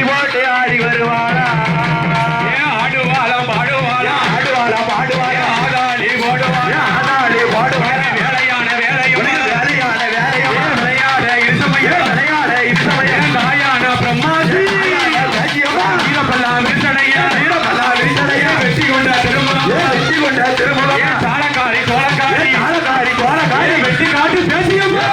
போட்டு ஆடி வருவாளா ஆடுவாளம் பாடுவாளா ஆடுவாளம் பாடுவாளா ஆதாளி போடுவாளா ஆதாளி போடுவாளா வேலையான வேலையும் வேலையான வேலையும் விளையாட இருசமயம் விளையாட இருசமயம் தாயான பிரம்மாசி வீரப்பல்லாம் விரிசடையா வீரப்பல்லாம் விரிசடையா வெற்றி கொண்ட திருமணம் சாலக்காரி சோழக்காரி சாலக்காரி சோழக்காரி வெற்றி காட்டு பேசியம்மா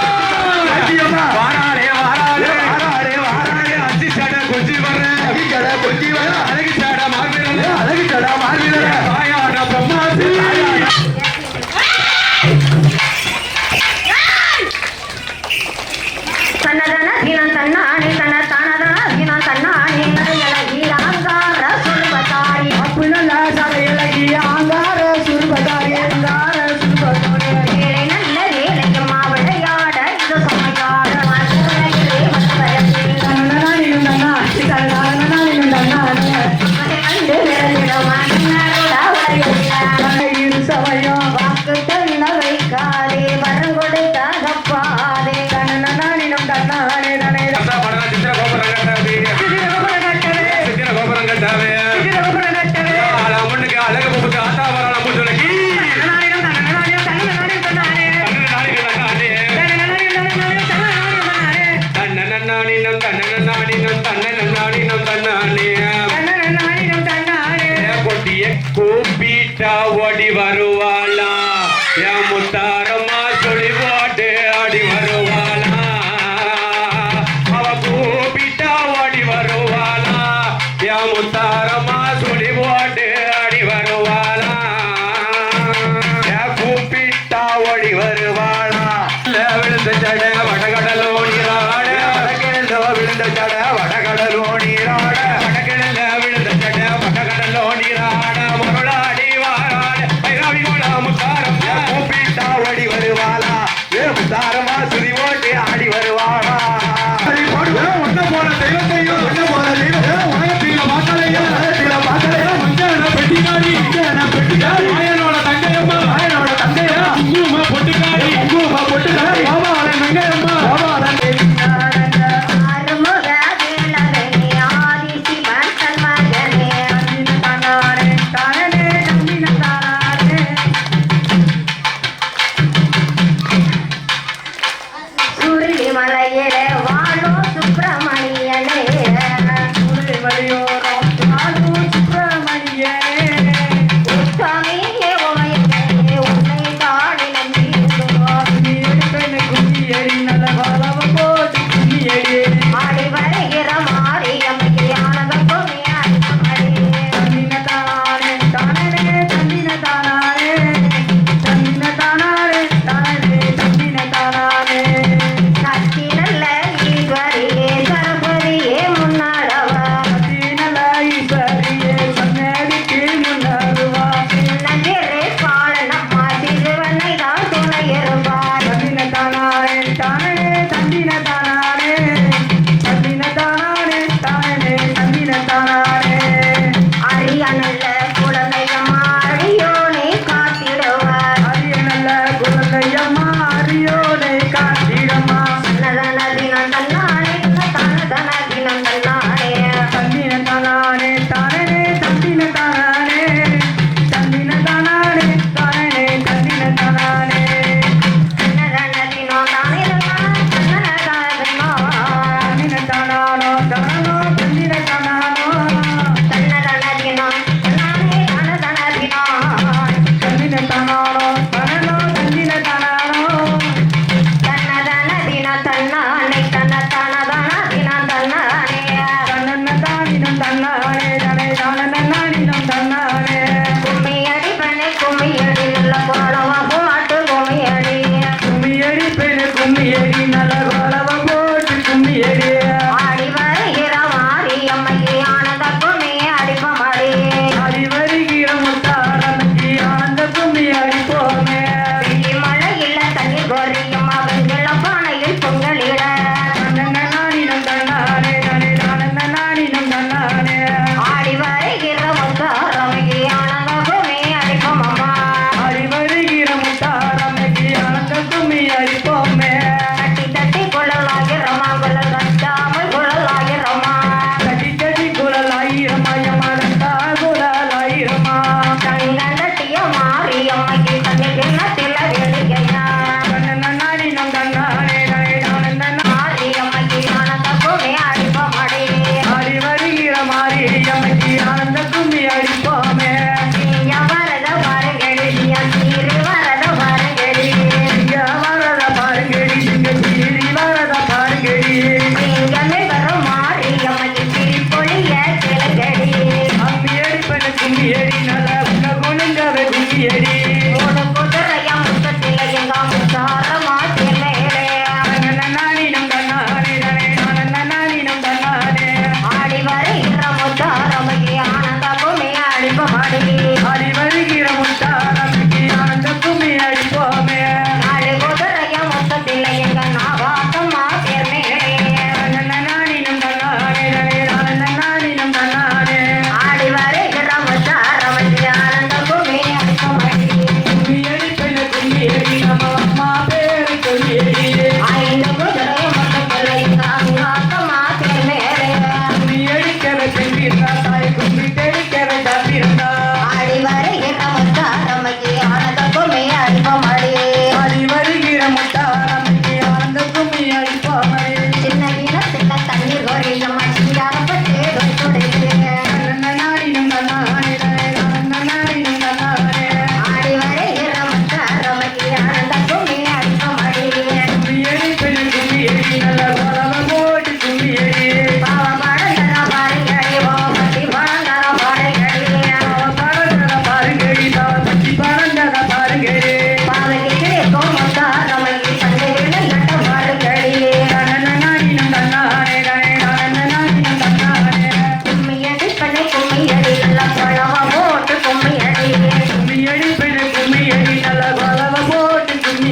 வாராளே வாராளே வாராளே வாராளே அச்சி சட கொஞ்சி வர்றேன் கொஞ்சி வர அழகு சட மார்பிரல அழகு சட மார்பிரல தாயான பிரம்மாசி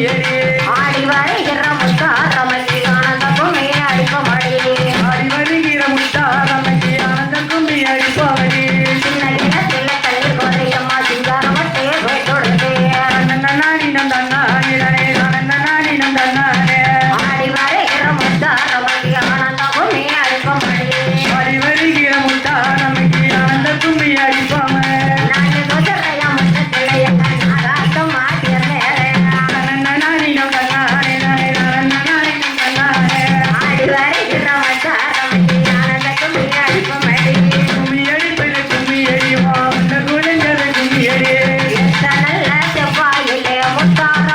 அடி ஆடி வருகிற முத்தாரமல்லி ஆனந்த கும்மி அடிப்பமடி ஆடி வருகிற முத்தாரமல்லி ஆனந்த கும்மி அடிப்பமடி சின்ன கிணத்துல தண்ணீர் கோதையம்மா சிங்காரமட்டே போய்த்தொடுத்தே நன்னாடினம் தன்னானே நன்னாடினம் தன்னானே ஆடி வருகிற முத்தாரமல்லி ஆனந்த கும்மி அடிப்பமடி ஆடி வருகிற முத்தாரமல்லி ஆனந்த கும்மி அடிப்பம நானே கோசரையா முத்தத்துல என்ன நாராட்டம் மாட்டிய மேலே நன்னாடினம் தன்னானே நன்னாடினம் தன்னானே ஆடி வருகிற முத்தாரமல்லி ஆனந்த கும்மி அடிப்பமடி கும்மி அடிப்பது கும்மி அடிவா அந்த குழந்தை கும்மி அடி நல்ல செவ்வாயிலே முத்தார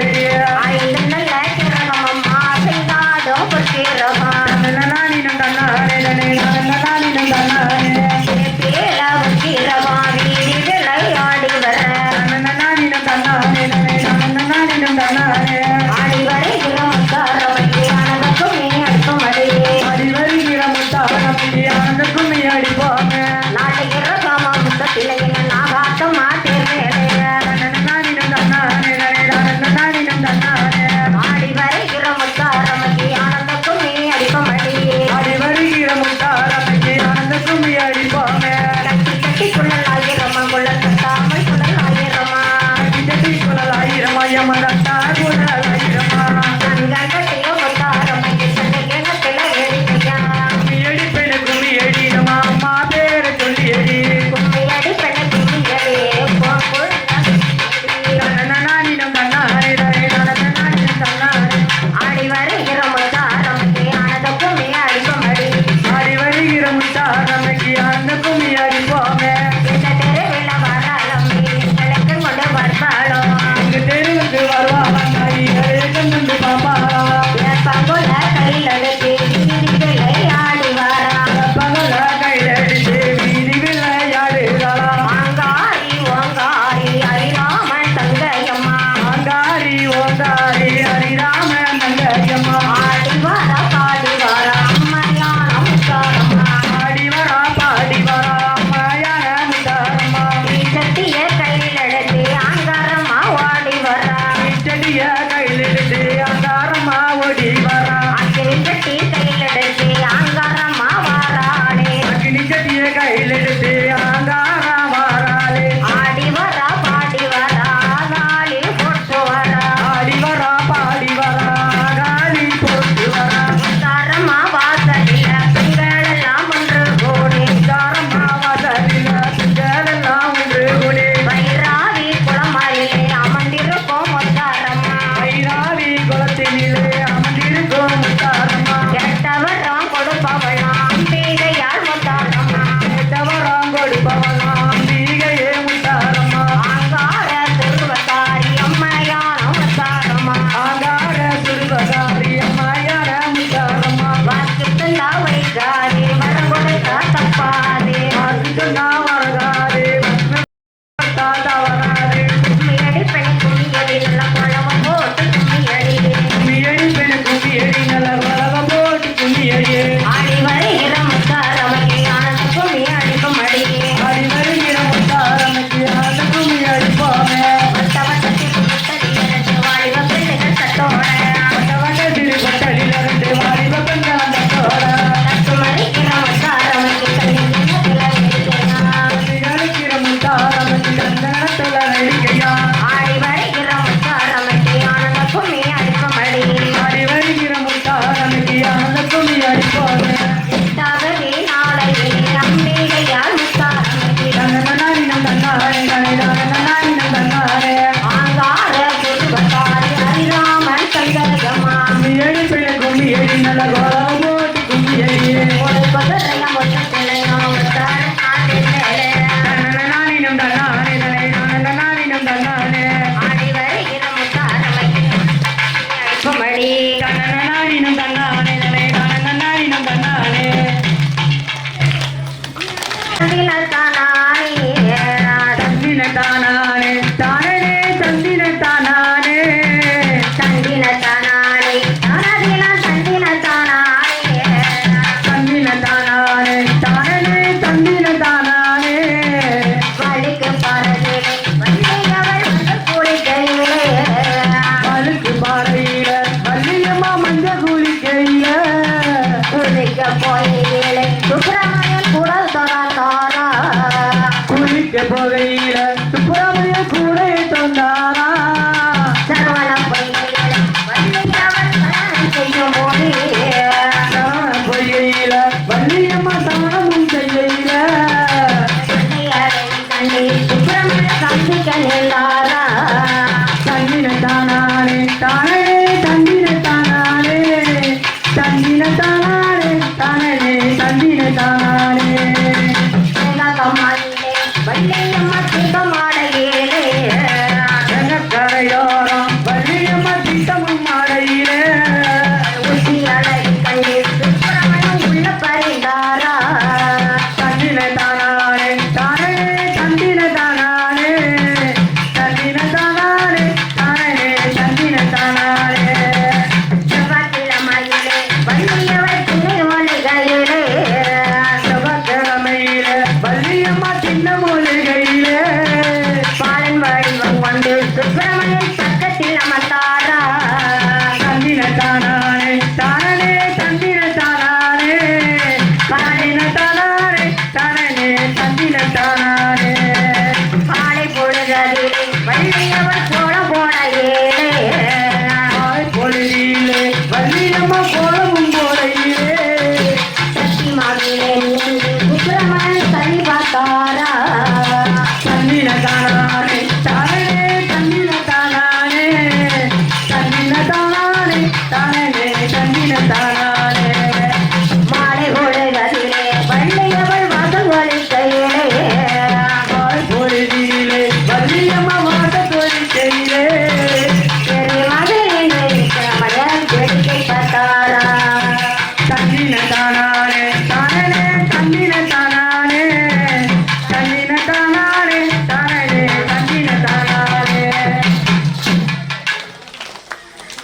எடி ஐந்து நல்ல கிரகம் அம்மா செய்தாடும் பொற்கிரகம் நானினம் தன்னானே நானினம் தன்னானே பேலவும் கிரகம் வீதி விளையாடி வர நானினம் தன்னானே நானினம் தன்னானே ஆடி வருகிற முத்தாரமைக்கு அனதக்கும் நீ அடிக்கும் அடியே அடி வருகிற முத்தாரமைக்கு ஆனந்தக்கும் நீ அடிப்பாங்க நாட்டுகிற காம முத்தத்திலே நாகாட்டம் மாட்டேன் மேலே நானினம் தன்னானே நானினம் தன்னானே ஆடி வருகிற முத்தாரமைக்கு ஆனந்தக்கும் நீ அடிக்கும் அடியே அடி வருகிற முத்தாரமைக்கு ஆனந்தக்கும் நீ அடிப்பாங்க கட்டி கட்டி குழல் ஆயிரமா குழல் கட்டாமல் குழல் ஆயிரமா கட்டி குழல் ஆயிரமா யமதத்தா குழல் ஆயிரமா கண்கள் கட்டிய முத்தாரமைக்கு சண்டை கிணத்துல எடிக்கையா கும்மி அடி பெண்ணு கும்மி அடி நம்ம அம்மா பேரை சொல்லி அடி கும்மியடி பெண்ண கும்மியடி போக்குள் நானினம் தன்னானே நானினம் தன்னானே ஆடி வருகிற முத்தாரமைக்கு ஆனந்தக்கும் நீ அடிக்கும் அடி ஆடி வருகிற முத்தாரமைக்கு ஆனந்தக்கும் நீ அடிப்பாங்க இந்த தெருவில் வராலும் கிழக்கு கொண்டு வருவாளோ உங்க தெருவுக்கு வருவாங்க கண்டு பாப்பாளா என் பங்குல கையில் எடுத்து வீதிகளை ஆடி வரா பகல கையில அடிச்சு வீதி விளையாடுகளா ஆங்காரி ஓங்காரி அரிராமன் தங்கையம்மா ஆங்காரி ஓங்காரி ஹரிராம நங்கையம்மா ஆடி வர பாடி வர அம்மையான முத்தாரம்மா ஆடி வரா பாடி வரா மாயான முத்தாரம்மா சட்டிய கையில் எடுத்து ஆங்காரம்மா ஓடி வரா செடிய கையில் எடுத்து அங்காரமா ஓடி வரா அக்கினி சட்டி கையில் எடுத்து ஆங்காரம்மா வாராளே அக்னி செடிய கையில் எடுத்து அங்காரா வாராளே ஆடி வரா பாடி வரா நாளி போட்டு வரா ஆடி வரா பாடி வரா காலி போட்டு வரா முத்தாரம்மா வாசலில பெண்கள் எல்லாம் ஒன்று கூடி தாரம்மா வாசலில பெண்களெல்லாம் ஒன்று கூடி வைராவி குளமரிலே அமர்ந்திருக்கும் முத்தாரம்மா ஐராவி குளத்தினிலே அமர்ந்திருக்கும் முத்தாரம்மா கெட்டவரம் கொடுப்பவளாம் அம்பிகையால் முத்தாரம்மா கேட்டவராம் கொடுப்பவனாம் தீகையே முத்தாரம்மா ஆங்கார துருவத்தாரி அம்மையான முத்தாரம்மா ஆங்கார சுருபகாரி அம்மையான முத்தாரம்மா வாக்குத்தந்தா வைகாரி வரம் கொடுத்தா தப்பாதே சொன்னா வரகாரே தாத்தா வராரே கும்மியடி பெண் கும்மியடி நல்ல குழவம் போட்டு கும்மியடி கும்மியடி பெண் கும்மியடி நல்ல வளவ போட்டு கும்மியடியே ஆடி வருகிற முத்தாரமைக்கு ஆனந்த கும்மி அடிக்கும் அடியே அடி வருகிற முத்தாரமைக்கு அந்த கும்மி அடிப்பாங்க வட்டவட்டத்தில் குத்தடி இரண்டு வாலிப பிள்ளைகள் தட்டோட வட்ட திருப்பட்டலில் இருந்து வாலிப பெண்கள் அந்த தோட தட்டு மறிக்கிற முத்தாரமைக்கு கல்யாணத்தில் இருக்கிறான் அடிக்கிற முத்தாரமைக்கு அந்த இடத்துல நடிக்கையா ஆடி வருகிற முத்தாரமைக்கு ஆனந்த கும்மி அடிக்கும் அடி அடி வருகிற முத்தாரமைக்கு அந்த கும்மி அடிப்பாங்க இட்டாகவே நாளையிலே அம்பிகையால் முத்தாரமைக்கு நானினம் தன்னாரே ஆங்கார குருவத்தாரி ஹரிராமன் கைதரகமா கும்மியடி பெண் கும்மியடி நல்ல கோலம் போட்டு கும்மியடியே ஒரு குதிரைய முத்தத்திலையோ முத்தார நாட்டிலே நானினம் தன்னானே நானினம் தன்னானே ஆடி வருகிற முத்தாரமைக்கு அடிக்கும் அடி நானினம் தன்னானே நானினம் தன்னானே தந்தின தானானே தானே தந்தின தானானே தந்தின தானானே தானதின தந்தின தானானே தந்தின தானானே தானே தந்தின தானானே வழிக்கு பாரதிலே வள்ளியவள் வந்து குளிக்கையிலே அழுக்கு பாறையில வள்ளியம்ம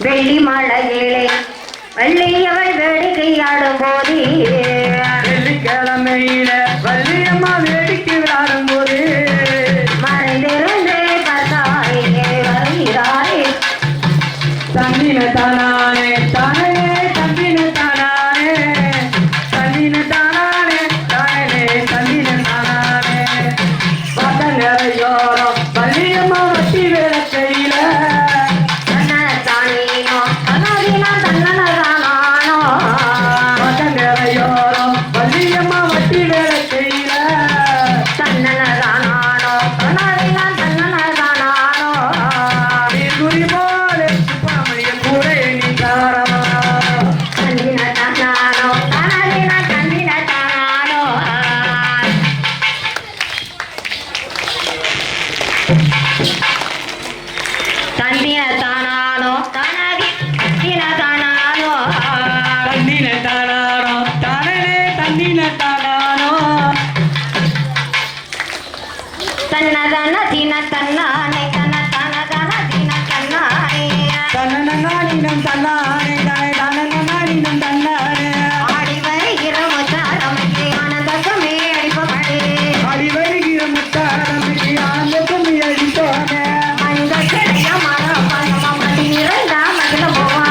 வெள்ளி மலையிலே வள்ளியவள் வேடிக்கையாடும் போது வெள்ளிக்கிழமையில வள்ளியம்மா வேடிக்கை விளையாடும் போது மறைந்திருந்தே பார்த்தாயே வருகிறாரே தந்தின தானானே தானே தந்தின தானானே தந்தின தானானே தானே தந்தின தானானே பார்த்த நிறையோரம் வள்ளியம்மா வட்டி வேலைக்கையில தன்னதானேனோ தன்னதினா தன்னதானோ பார்த்த நிறையோரம் வள்ளியம்மா வட்டி வேலைக்கையில தன்னதானோ தன்னதினா தன்னதானோ குறி போல சுப்பிரமணிய கூட நீங்காரமா தன்னினதானோ தன்னதினா தன்னினதானோ தன்னினதானோ தன்னதினதானோ தந்தின தானானோ தானே தந்தின தானானோ தன்னதன தின தன்னானே தன தன தன தின தன்னானே தன்னநானினம் தன்னானே தானே தானநானினம் தன்னானே ஆடி வருகிற முத்தாரமைக்கு ஆனந்தமே அடிப்பபடி ஆடி வருகிற முத்தாரமைக்கு ஆனந்தமே அடித்தோனே மனித கிளைய மரம் மதி நிறைந்த மகிழ போவா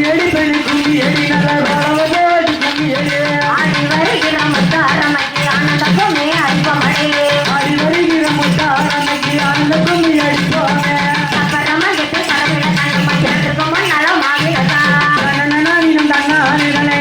எடி பெணி கும்பி எடி நல்ல வரவதோடி கும்பி எடி ஆடி வருகிற முத்தாரமைக்கு ஆனந்தமே அடிப்பபடி ஆடி வருகிற முத்தாரமைக்கு ஆனந்தமே அடித்தோனே சக்கரமகிட்டு கடவுள கண்ணு மஞ்சள் இருக்கும் நலம் ஆகியதா தன்னநானினம் தன்னானே தானே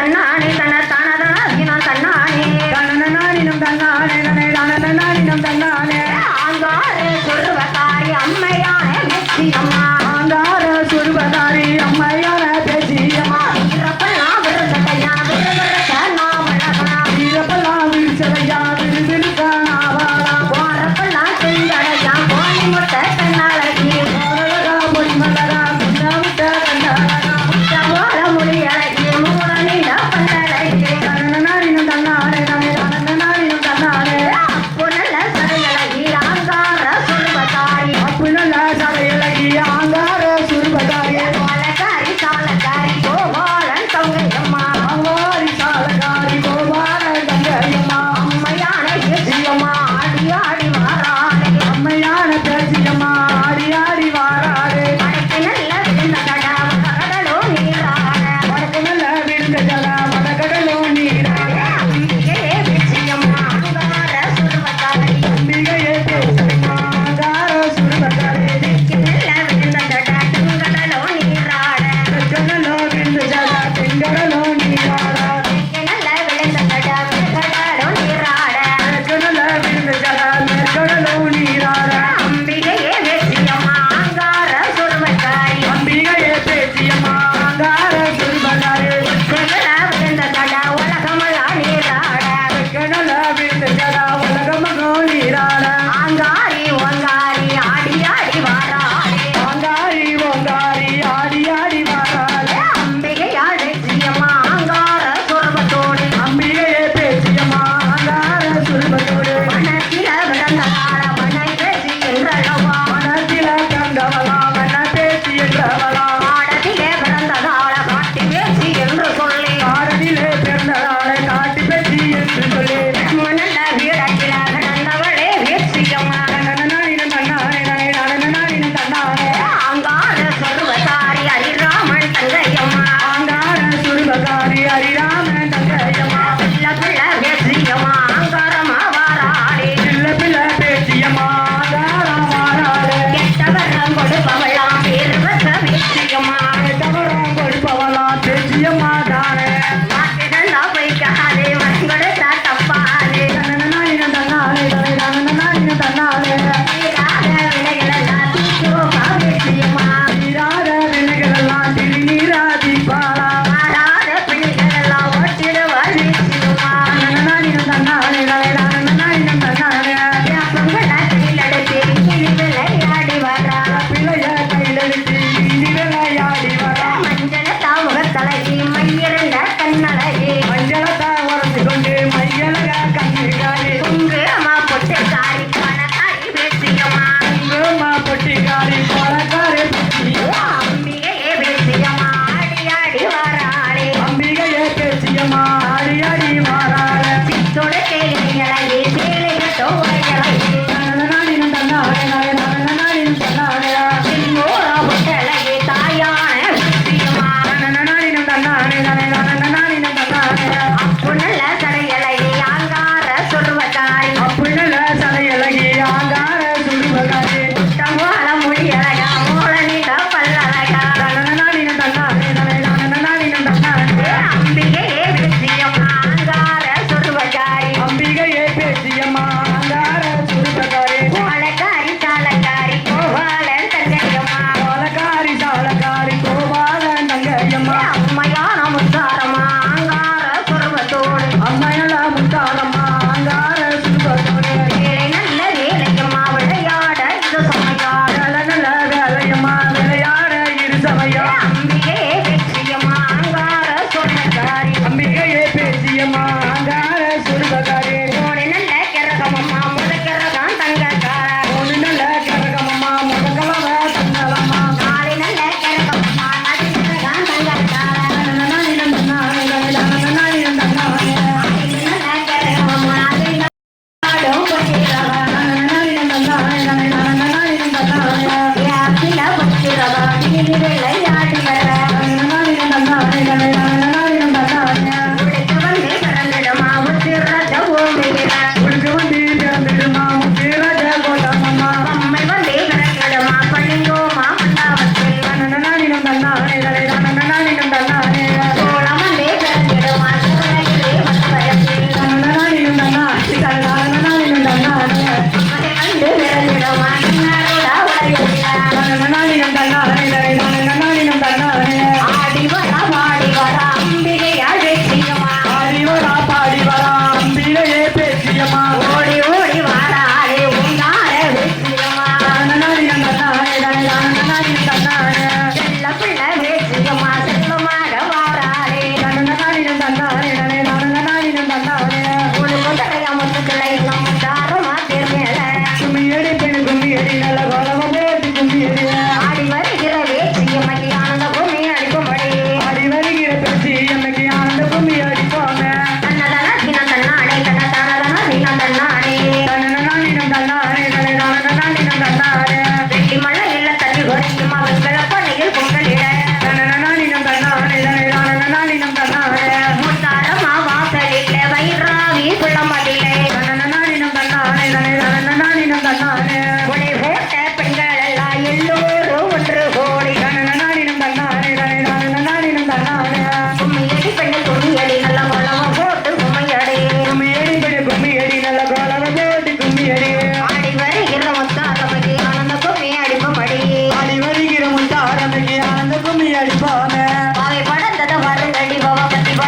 தன்னானே தன தனதனாதினம் தன்னானே தன்னனானினம் தன்னானே தன்னனானினம் தன்னானே ஆங்காரே சொருவகாரி அம்மையான மெச்சியம்மா ஆங்கார சுருபதாரி அம்மையான பேசியம்மா இறப்பெல்லாம் விருந்தடையா விருதுரக்க நாமழகா வீரப்பெல்லாம் விரிசலையா விருதுக்கானாவாளா போறப்பெல்லாம் செஞ்சடையா போனி முட்டை கண்ணழகி பொன்மலரா முன்னாமிட்ட கண்ணழகா முட்டவோட முடியழகி மூல நீட பண்டழகி தன்னனானினம் தன்னானே தன்னனானினம் தன்னானே அப்பு நல்ல சரையழகி ஆங்கார சொருவகாரி அப்பு நல்ல சரையழகி ஆங்கார சுருபதாரி கோலக்காரி சாலக்காரி கோபாலன் தொங்கையம்மா ஆவாரி சாலகாரி கோபால கங்கையம்மா அம்மையான இயேசுயம்மா ஆடி ஆடி மாறாளே அம்மையான பேசியம்மா ஆடி ஆடி வாராடே படைக்கு நல்ல விழுந்த கடா கடலோ நீராட வடக்கு நல்ல விருந்த ஜல வடகடலோ நீராட அம்பிகையே வெற்றியம்மா அங்கார சுருவக்காரி அம்பிகையே பேசியம்மா ஆங்கார சுருபதாரி படைக்கு நல்ல விழுந்த கடா கடலோ நீராட கடலோ விருந்த ஜல தெங்கடலோ நீராட படைக்கு நல்ல விழுந்த கடா கடலோ நீராட கடல விருந்த ஜல கடலோ நீராட அம்பிகையே வெற்றியம்மா அங்கார சுருவக்காரி அம்பிகையே பேசியம்மா ஆங்கார சுருபதாரி கடலா விழுந்த கடா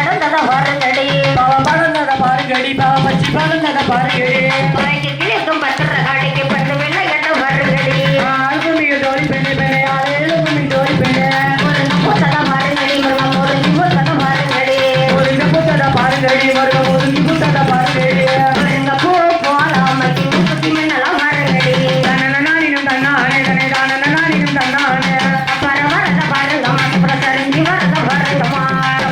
படந்ததை பாருங்கடி பாவம் படந்தத பாருங்கடி பாவம் பச்சி படந்தத பாருங்கடி பைக்கு கிளிக்கும் பத்திர காடிக்கு பத்து வெள்ளை கட்ட பாருங்கடி ஆளுமிக தோழி பெண்ணே பெண்ணே ஆளுமிக தோழி பெண்ணே ஒரு புத்தகம் பாருங்கடி முருகன் ஒரு புத்தகம் பாருங்கடி ஒரு புத்தத பாருங்கடி மருகம் ஒரு புத்தத பாருங்கடி முருங்க பூ போலாமக்கி முப்பத்தி மின்னலாம் பாருங்கடி தன்னனானினும் தன்னானே தனே தானனானினும் தன்னானே பரவரத பாருங்கம்மா பிரசரிஞ்சி வரத பாருங்கம்மா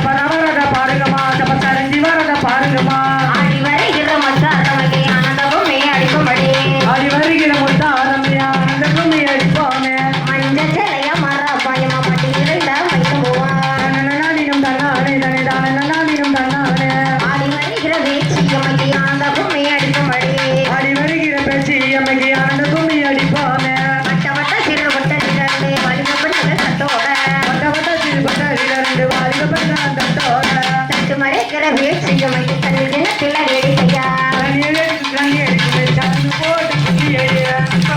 பரவரத பாருங்கம்மா தப்ப சரஞ்சி வரத பாருங்கம்மா ஆடி வருகிற மச்சாரமைக்கு ஆனந்தமும் மே அடிக்கும்படி ஆடி வருகிற முத்த ஆரம்பியா அந்த கும்மி அடிப்போமே மஞ்ச சிலைய மர பயமா பட்டி இருந்த வைக்கும் போவா தன்னனானினும் தன்னானே தனே தானனானினும் தன்னானே ஆடி வருகிற வேட்சியமைக்கு ஆனந்தமும் மே அடிக்கும்படி ஆடி வருகிற பேச்சு அம்மைக்கு அந்த கும்மி அடிப்போமே வட்ட வட்ட சிறு வட்ட சிறந்து வலிமை பெண்ணுங்க சட்டோட வட்ட வட்ட சிறுபட்ட இரண்டு வாலிப பெண்ண தட்டோட தட்டு மறைக்கிற வேட்சியமைக்கு தனி தினத்தில வேடிக்கையா கண்ணி அடிக்குது சந்து போட்டு கும்மி அடிய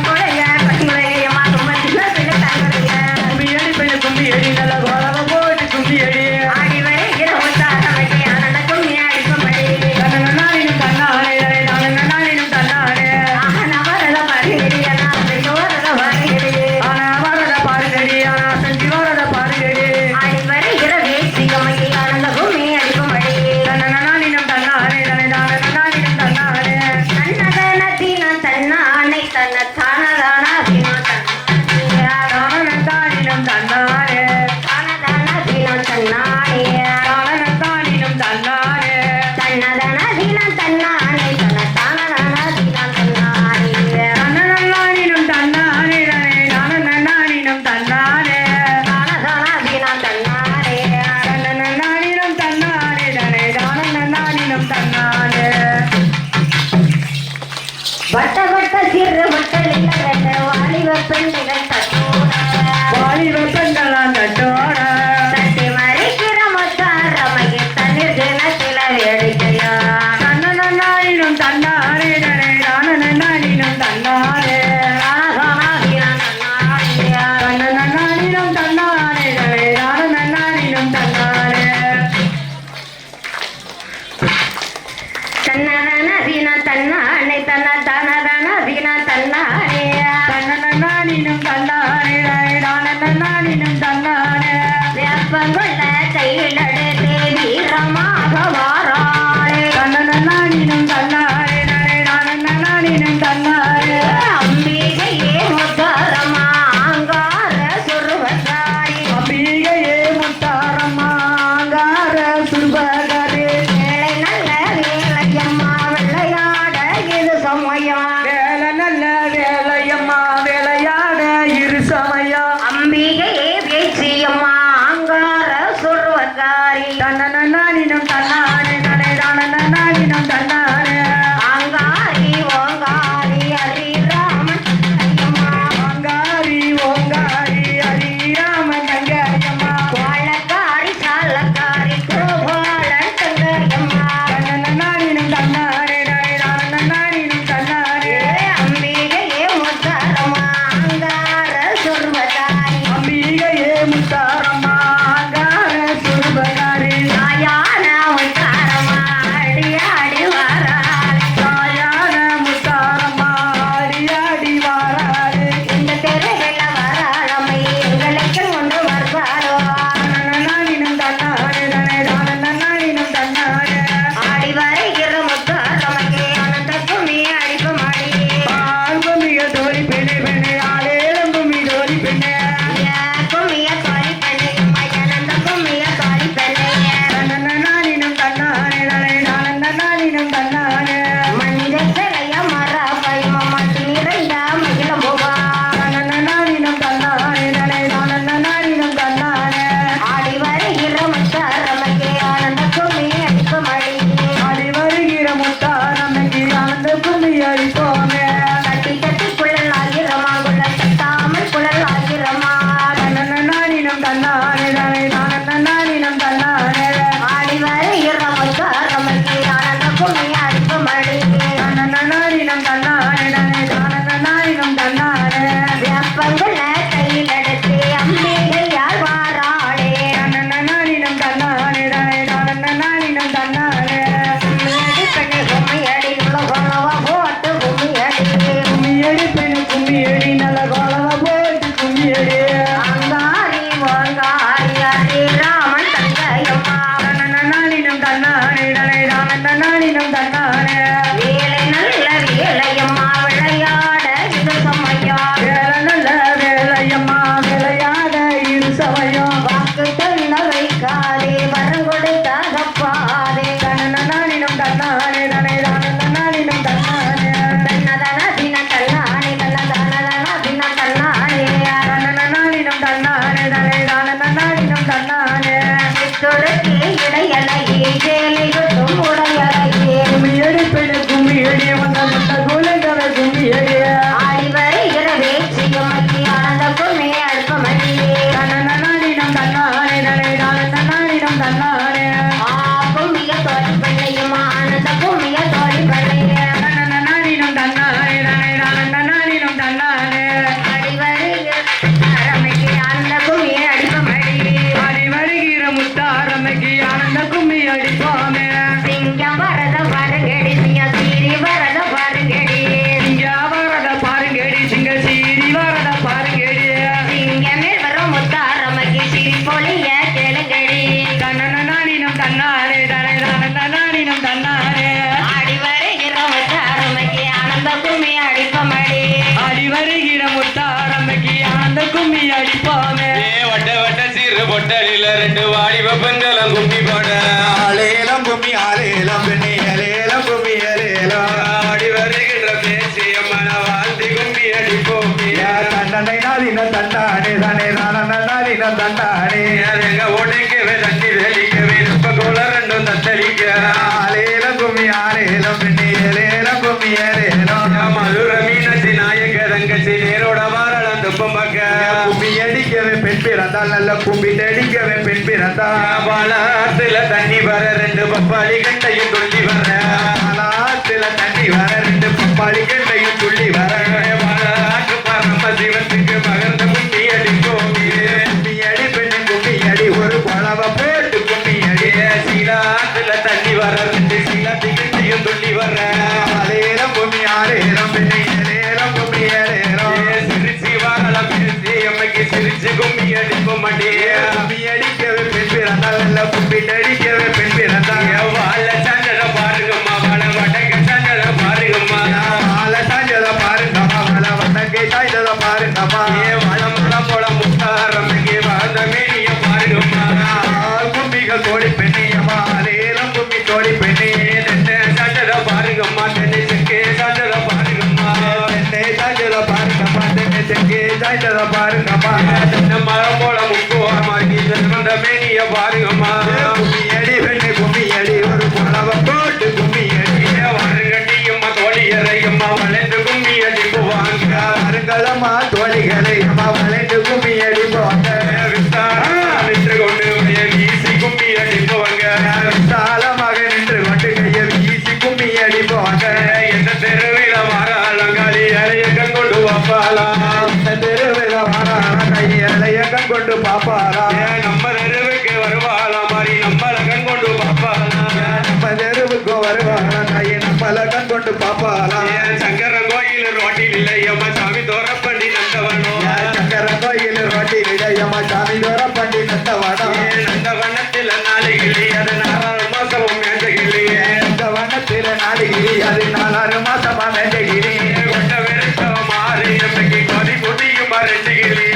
கொலைய கட்டுமுறைய மாற்றும் மத்திய பிள்ளை தங்களுடைய கும்மி அடி பெண்ணு கும்மி அடி நல்ல கோலவ போட்டு கும்மி அடி ஆடி வருகிற உற்சாகமைக்கு ஆனந்தமும் மே அடிக்கும்படி தன்னனானினும் தன்னானே தனே தானனானினும் தன்னானே நவரத பாருங்கடி வரத பாருங்கடி ஆனா வரத பாருங்கடி ஆனா செஞ்சு வரத பாருங்கடி ஆடி வருகிற வேட்சியமைக்கு ஆனந்தமும் மே அடிக்கும்படி தன்னனானினும் தன்னானே தனே தானனானினும் தன்னானே தன்னதன தீனம் தன்னானை தன்ன தானதானா தீனம் தானனானினும் தன்னானே தானதான தீனம் தன்னானே தானனானினும் தன்னானே தன்னதன தீனம் தன்னானை தன்ன தானதான தீனம் தன்னானே தன்னனானினும் தன்னானே தனே தானனானினும் தன்னானே தானதான தீனம் தன்னானே தன்னனானினும் தன்னானே தனே தானனானினும் தன்னானே வட்ட வட்ட சிறு வட்டலில் ரெண்டு வாலிப பெண்கள் தட்டோட வாலிப பெண்களாம் தட்டோட தட்டி மறைக்கிற மச்சாரமைக்கு தண்ணீர் தினத்தில வேடிக்கையா தன்னனானினும் தன்னானே தனே தானனானினும் தன்னானே தானதான தீனம் தன்னானே தன்னனானினும் தன்னானே தனே தானனானினும் தன்னானே தன்னதன தீனம் தன்னானே தன்ன தானதான தீனம் தன்னானே தன்னனானினும் தன்னானே தனே தானனானினும் தன்னானே வேப்பங்குள்ள கையிலெடுத்து வீரமாக வாராளே தன்னனானினும் தன்னானே தனே தானனானினும் தன்னானே அம்பிகையே முத்தாரம்மா ஆங்கார சுருவத்தாரி அம்பிகையே முத்தாரம்மாங்கார சுபகரே வேலை நல்ல வேலையம்மா விளையாட இது சமயம் வேலை நல்ல வேலையம்மா விளையாட இரு சமயம் அம்பிகையே பேச்சியம்மா ஆங்கார சுருவத்தாரி தன்னானே தனை தான தன்னானினம் தன்னானே வேலை நல்ல வேலையம்மா விளையாட இது சமயம் வேலை நல்ல வேலையம்மா விளையாட இரு சமயம் வாக்கு தள்ள வைக்காதே வரம் கொடுத்தாகப்பாதே தன்னானினம் தன்னானே தனை தான தன்னானினம் தன்னானே தன்னதன தின தன்னானே தன்னதன தின தன்னானே தன்னானினம் தன்னானே தனை தான தன்னானினம் தன்னானே சித்தொடுக்கே இடையலையே சேலை கொட்டும் உடையலையே கும்மியடி பெண்ணு கும்மியடி வந்த முட்ட குலங்கவ கும்மியடி ஆடி வருகிற வேட்சியும் மத்தி ஆனந்தக்குமே அற்பமடியே தன்னானினம் தன்னானே தனை தான தன்னானினம் தன்னானே கும்மிய தோழி பிள்ளையும் ஆனந்த கும்மிய தோழி பிள்ளையே தன்னானினம் தன்னானே தனை தான தன்னானினம் தன்னானே அடி வருகிற அரமைக்கு ஆனந்த கும்மிய அடிப்பமடியே ஆடி வருகிற முத்தாரமைக்கு ஆனந்த கும்மி அடிப்போமே சிங்கம் வரத பாருங்கடி சிங்க சீரி வரத பாருங்கடி இங்க வரத பாருங்கடி சிங்க சீரி வரத பாருங்கடி சிங்கமே வரும் முத்தாரமைக்கு சிரி பொலிய கேளுங்கடி தன்னானினம் தன்னானே தனை தான தன்னானினம் தன்னானே ஆடி வருகிற முத்தாரமைக்கு ஆனந்த கும்மி அடிப்பமடி ஆடி வருகிற முத்தாரமைக்கு ஆனந்த கும்மி அடிப்போமே வட்ட வட்ட சீரு பொட்டலில ரெண்டு வாலிப பெண்களும் கும்மி போட ஆலேலம் கும்மி ஆலேலம் பெண்ணே அலேலம் கும்மி அலேலம் ஆடி வருகின்ற பேச்சு மன வாழ்த்தி கும்மி அடிப்போம் தண்டனை நாதின தண்டானே தானே நாதின தண்டானே எங்க ஓடிக்கவே தண்ணி தெளிக்கவே இப்ப கோல ரெண்டும் தத்தளிக்க ஆலேலம் கும்மி ஆலேலம் பெண்ணே அலேலம் கும்மி அலேலம் மதுர மீனச்சி நாயக தங்கச்சி நேரோட வாரளம் துப்பம் பக்க கும்மி அடிக்கவே பெண் பிறந்தால் நல்ல கும்பி அடிக்கவே பெண் பிறந்தால் பாலாத்துல தண்ணி வர ரெண்டு பப்பாளி கண்டையும் துள்ளி வர ஆலாத்துல தண்ணி வர ரெண்டு பப்பாளி கண்டையும் துள்ளி வர பாலாட்டு பரம சிவத்துக்கு மகர்ந்த கும்மி அடிப்போம் கும்மி அடி பெண்ணு கும்மி அடி ஒரு குழவ போட்டு கும்மி அடி சீலாத்துல தண்ணி வர ரெண்டு சீலாத்தி கண்டையும் துள்ளி வர ஆலேலம் கும்மி ஆலேலம் பெண்ணே அலேலம் கும்மி அலேலம் சிரிச்சு வாரலாம் பிரிச்சு அம்மைக்கு சிரிச்சு கும்மி அடிப்போம் அடியே கும்மி அடிக்கவே பெண் பிறந்தால் நல்ல கும்பி அடிக்கவே பெண் பிறந்தால் வாழ சாஞ்சத பாருங்கம்மா வாழ வடக்க சாஞ்சத பாருங்கம்மா ஆல சாஞ்சத பாருங்கம்மா வள வண்ணக்கை சாய்ந்தத பாருங்கம்மா வளம் போல முத்தாரம்மைக்கு வாழ்ந்த மேனிய பாருங்கம்மா கும்பிகள் தோழி பெண்ணியம்மா அலேலம் கும்மி தோழி பெண்ணே சாஞ்சத பாருங்கம்மா தென்னை செக்கே சாஞ்சத பாருங்கம்மா தென்னை சாய்ந்தத பாருங்கம்மா தென்னை தெற்கே சாய்ந்தத பாருங்கம்மா தென்னை மரம் போல முக்குவாரமாக்கி வந்த மேனிய பாருங்கம்மா கும்மி அடி பெண்ணு கும்மி அடி ஒரு குழவ போட்டு கும்மி அடி வாருங்கட்டியம்மா தோழியரையம்மா வளைந்து கும்மி அடிப்புவாங்க அருங்கலம்மா தோழிகளை அம்மா வளைந்து கும்மி அடி போங்க நின்று கொண்டு வீசி கும்மி அடிப்பவங்க விசாலமாக நின்று கொண்டு கையை வீசி கும்மி அடி போங்க எந்த தெருவில மாறாளங்காலி அறைய கண்கொண்டு வாப்பாலாம் இந்த தெருவில் கையலையகம் கொண்டு பாப்பாரா நம்ம தெருவுக்கு வருவாளா மாதிரி நம்மள கண்கொண்டு பாப்பாலாம் நம்ம தெருவுக்கு வருவாரா கையை நம்மளகம் கொண்டு பாப்பாரா சங்கரன் கோயில் ரோட்டில் இல்லையம்மா சாமி தோரப்பள்ளி நந்தவனோ சங்கர கோயில் ரோட்டில் இடையம்மா சாமி தோற பண்ணி நந்தவனா நந்தவனத்தில் நாளைகிளி அது 4 மாசமும் மேஞ்சகிளியே இந்த வண்ணத்தில நாடுகிரி அது 4 மாசமா வேண்டகிரி கொண்ட வெறுத்தவ மாறி எம்மைக்கு கொதி முடியும் ரெண்டுகிளி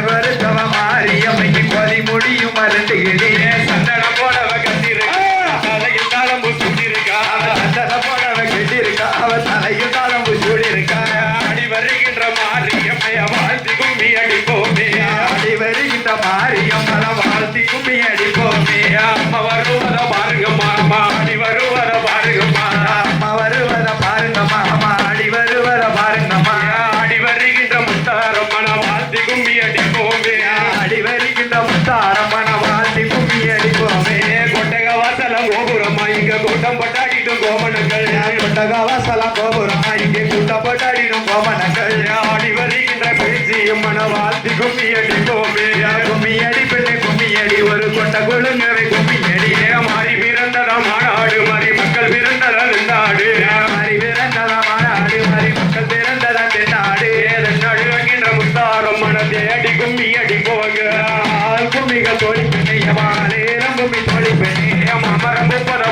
வருத்தவ மாரியம்மைக்கு கொதி முடியும் மருந்துகிரி சந்தனம் போடவ கத்திருக்கா தலையில் தாளம்பு சுட்டிருக்கா சந்தன போடவ கெட்டிருக்கா அவ தலையும் தாளம்பு சூடிருக்கா அடி வருகின்ற மாறி எம்மைய வாழ்த்தி கும்மி அடிப்போமே ஆடி வருகின்ற மாரியம்மள வாழ்த்தி கும்மி அடிப்போமே அம்மா வருவத பாருங்கம்மா அம்மா அடி வருவத பாருங்கம்மா அம்மா வருவத பாருங்கம்மா அம்மா ஆடி வருவத பாருங்கம்மா அடி வருகின்ற முத்தாரம்மன வாழ்த்தி கும்மி அடிப்போமே ஆடி வருகின்ற முத்தாரம்மன வாழ்த்தி கும்மி அடிப்போமே கொட்டக வாசலம் கோபுரம்மா இங்க கூட்டம் பட்டாடிட்டும் கோமணங்கள் கொட்டகாவாசலாம் கோபுரமா இங்கே கூட்டம் போட்டாடிடும் கோமனங்கள் ஆடி வருகின்ற பேச்சு மன வாழ்த்தி கும்மி அடிப்போமே கும்மி அடி பெண்ணை கும்மி அடி ஒரு கொண்ட கொழுங்கவை கும்மி அடி மாறி பிறந்ததா மாநாடு மாறி மக்கள் பிறந்ததா நாடு மாறி பிறந்ததா மாநாடு மாறி மக்கள் பிறந்ததா தென்னாடு தென்னாடு வைக்கின்ற முத்தாரம் மனத்தை அடி கும்மி அடிப்போங்க கும்மிகள் தோழி பெண்ணையமா நேரம் கும்மி தோழி பெண்ணே மரம் முப்பத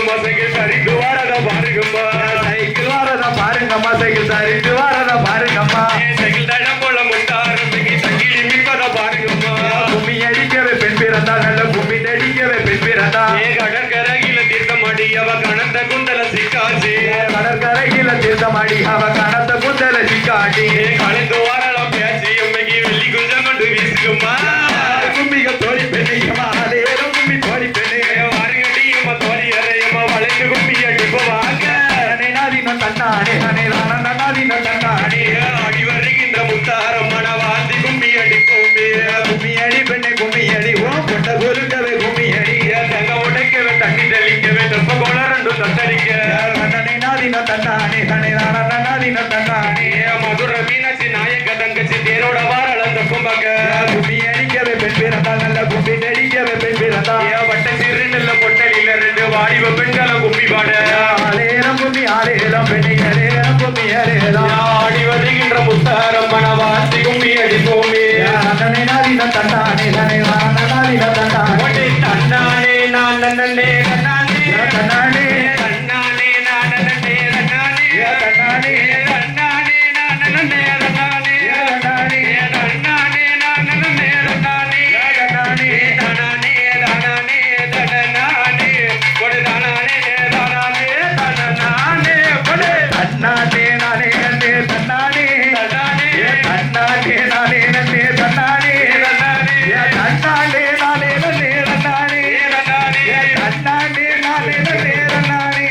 பாருங்கம்மா சைக்கிள் சரிக்கு வரத பாருங்கம்மா சைக்கிள் வரத பாருங்கம்மா சைக்கிள் சரிட்டு வரத பாருங்கம்மா சைக்கிள் தடம் போல முட்டாரம்பிக்கு சங்கிலி மிப்பத பாருங்கம்மா கும்மி அடிக்கவே பெண் பிறந்தா நல்ல கும்மி அடிக்கவே பெண் பிறந்தா கடற்கரையில தீர்த்தமாடி அவ கணத்த குண்டல சிக்காச்சு கடற்கரையில தீர்த்தமாடி அவ கணத்த குந்தல சிக்காட்டி கலந்து வரலாம் பேச்சு எம்மைக்கு வெள்ளி குஞ்சம் கொண்டு வீசுக்குமா கும்பிக தோழி பெண்ணையம்மா அதேரம் கும்மி தோழி பெண்ணே வாருங்கடி அம்மா தோழி அறையம்மா வளைந்து கும்பி அடிப்பு வாங்க நாதினம் தன்னானே அனே நாதினம் தன்னானே அடி வருகின்ற முத்தாரம் மன வாந்தி கும்பி அடிப்போமே கும்மி அடி பெண்ணை கும்மி அடி ஓ கொண்ட கொலுக்கவே கும்மி அடி தங்க உடைக்கவே தண்ணி தெளிக்கவே தெப்ப கோல ரெண்டும் தத்தளிக்க அண்ணனை நாதினம் தன்னானே அனே நாதினம் தன்னானே மதுரை மீனாட்சி நாயக்க தங்கச்சி தேரோட வாரளந்த கும்பங்க கும்மி அடிக்கவே பெண் பிறந்தா நல்ல கும்மி அடிக்கவே பெண் பிறந்தா வட்ட சிறு நெல்ல பொட்டலில ரெண்டு வாலிப பெண்களை கும்பி பாட ஆலேரம் கும்மி ஆலேரம் பெண்ணை அலேரம் கும்மி அலேரம் ஆடி வருகின்ற முத்தாரம் மன வாந்தி கும்பி அடிப்போமே அண்ணனை நாதினம் தன்னானே அனே நாதினம் தன்னானே ஒட்டை தன்னானே நான் நன்னே நன்னானே தன்னானே தன்னானே நான் நன்னே நன்னானே தன்னானே தன்னானே நான் நன்னே நன்னானே தன்னானே தன்னானே நான் நன்னே நன்னானே தன்னானே தனானே தனானே தனானே ஒடே தனானே தனானே தனானே ஒடே தன்னானே நானே நன்னே தன்னானே தனானே தன்னானே நானே நன்னே தன்னானே தனானே தன்னானே நானே நன்னே தன்னானே தனானே தன்னானே நானே நன்னே தன்னானே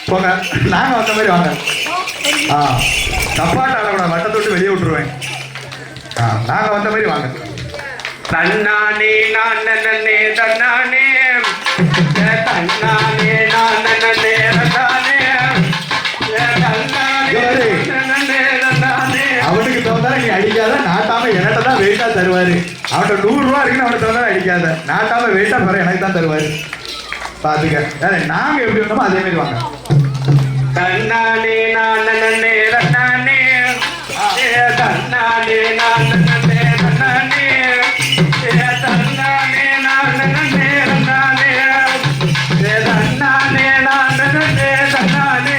போங்க நாங்க வந்த மாதிரி வாங்க தப்பாட்ட ஆடக்கூடாது வட்டத்தை விட்டு வெளியே விட்டுருவேன் நாங்க வந்த மாதிரி வாங்க தன்னானே நான் நன்னே தன்னானே தன்னானே நான் நன்னே தன்னானே அவனுக்கு தகுந்தா நீ அடிக்காத நாட்டாம என்கிட்ட தான் வெயிட்டா தருவாரு அவன்கிட்ட 100 ரூபா இருக்குன்னு அவனுக்கு தகுந்தா அடிக்காத நாட்டாம வெயிட்டா பாரு எனக்கு தான் தருவாரு பாத்துக்க நாங்க எப்படி வந்தோமோ அதே மாதிரி வாங்க தன்னானே நான் நன்னே தன்னானே தன்னானே நான் நன்னே தன்னானே தன்னானே நான் நன்னே தன்னானே தன்னானே நான் நன்னே தன்னானே நானே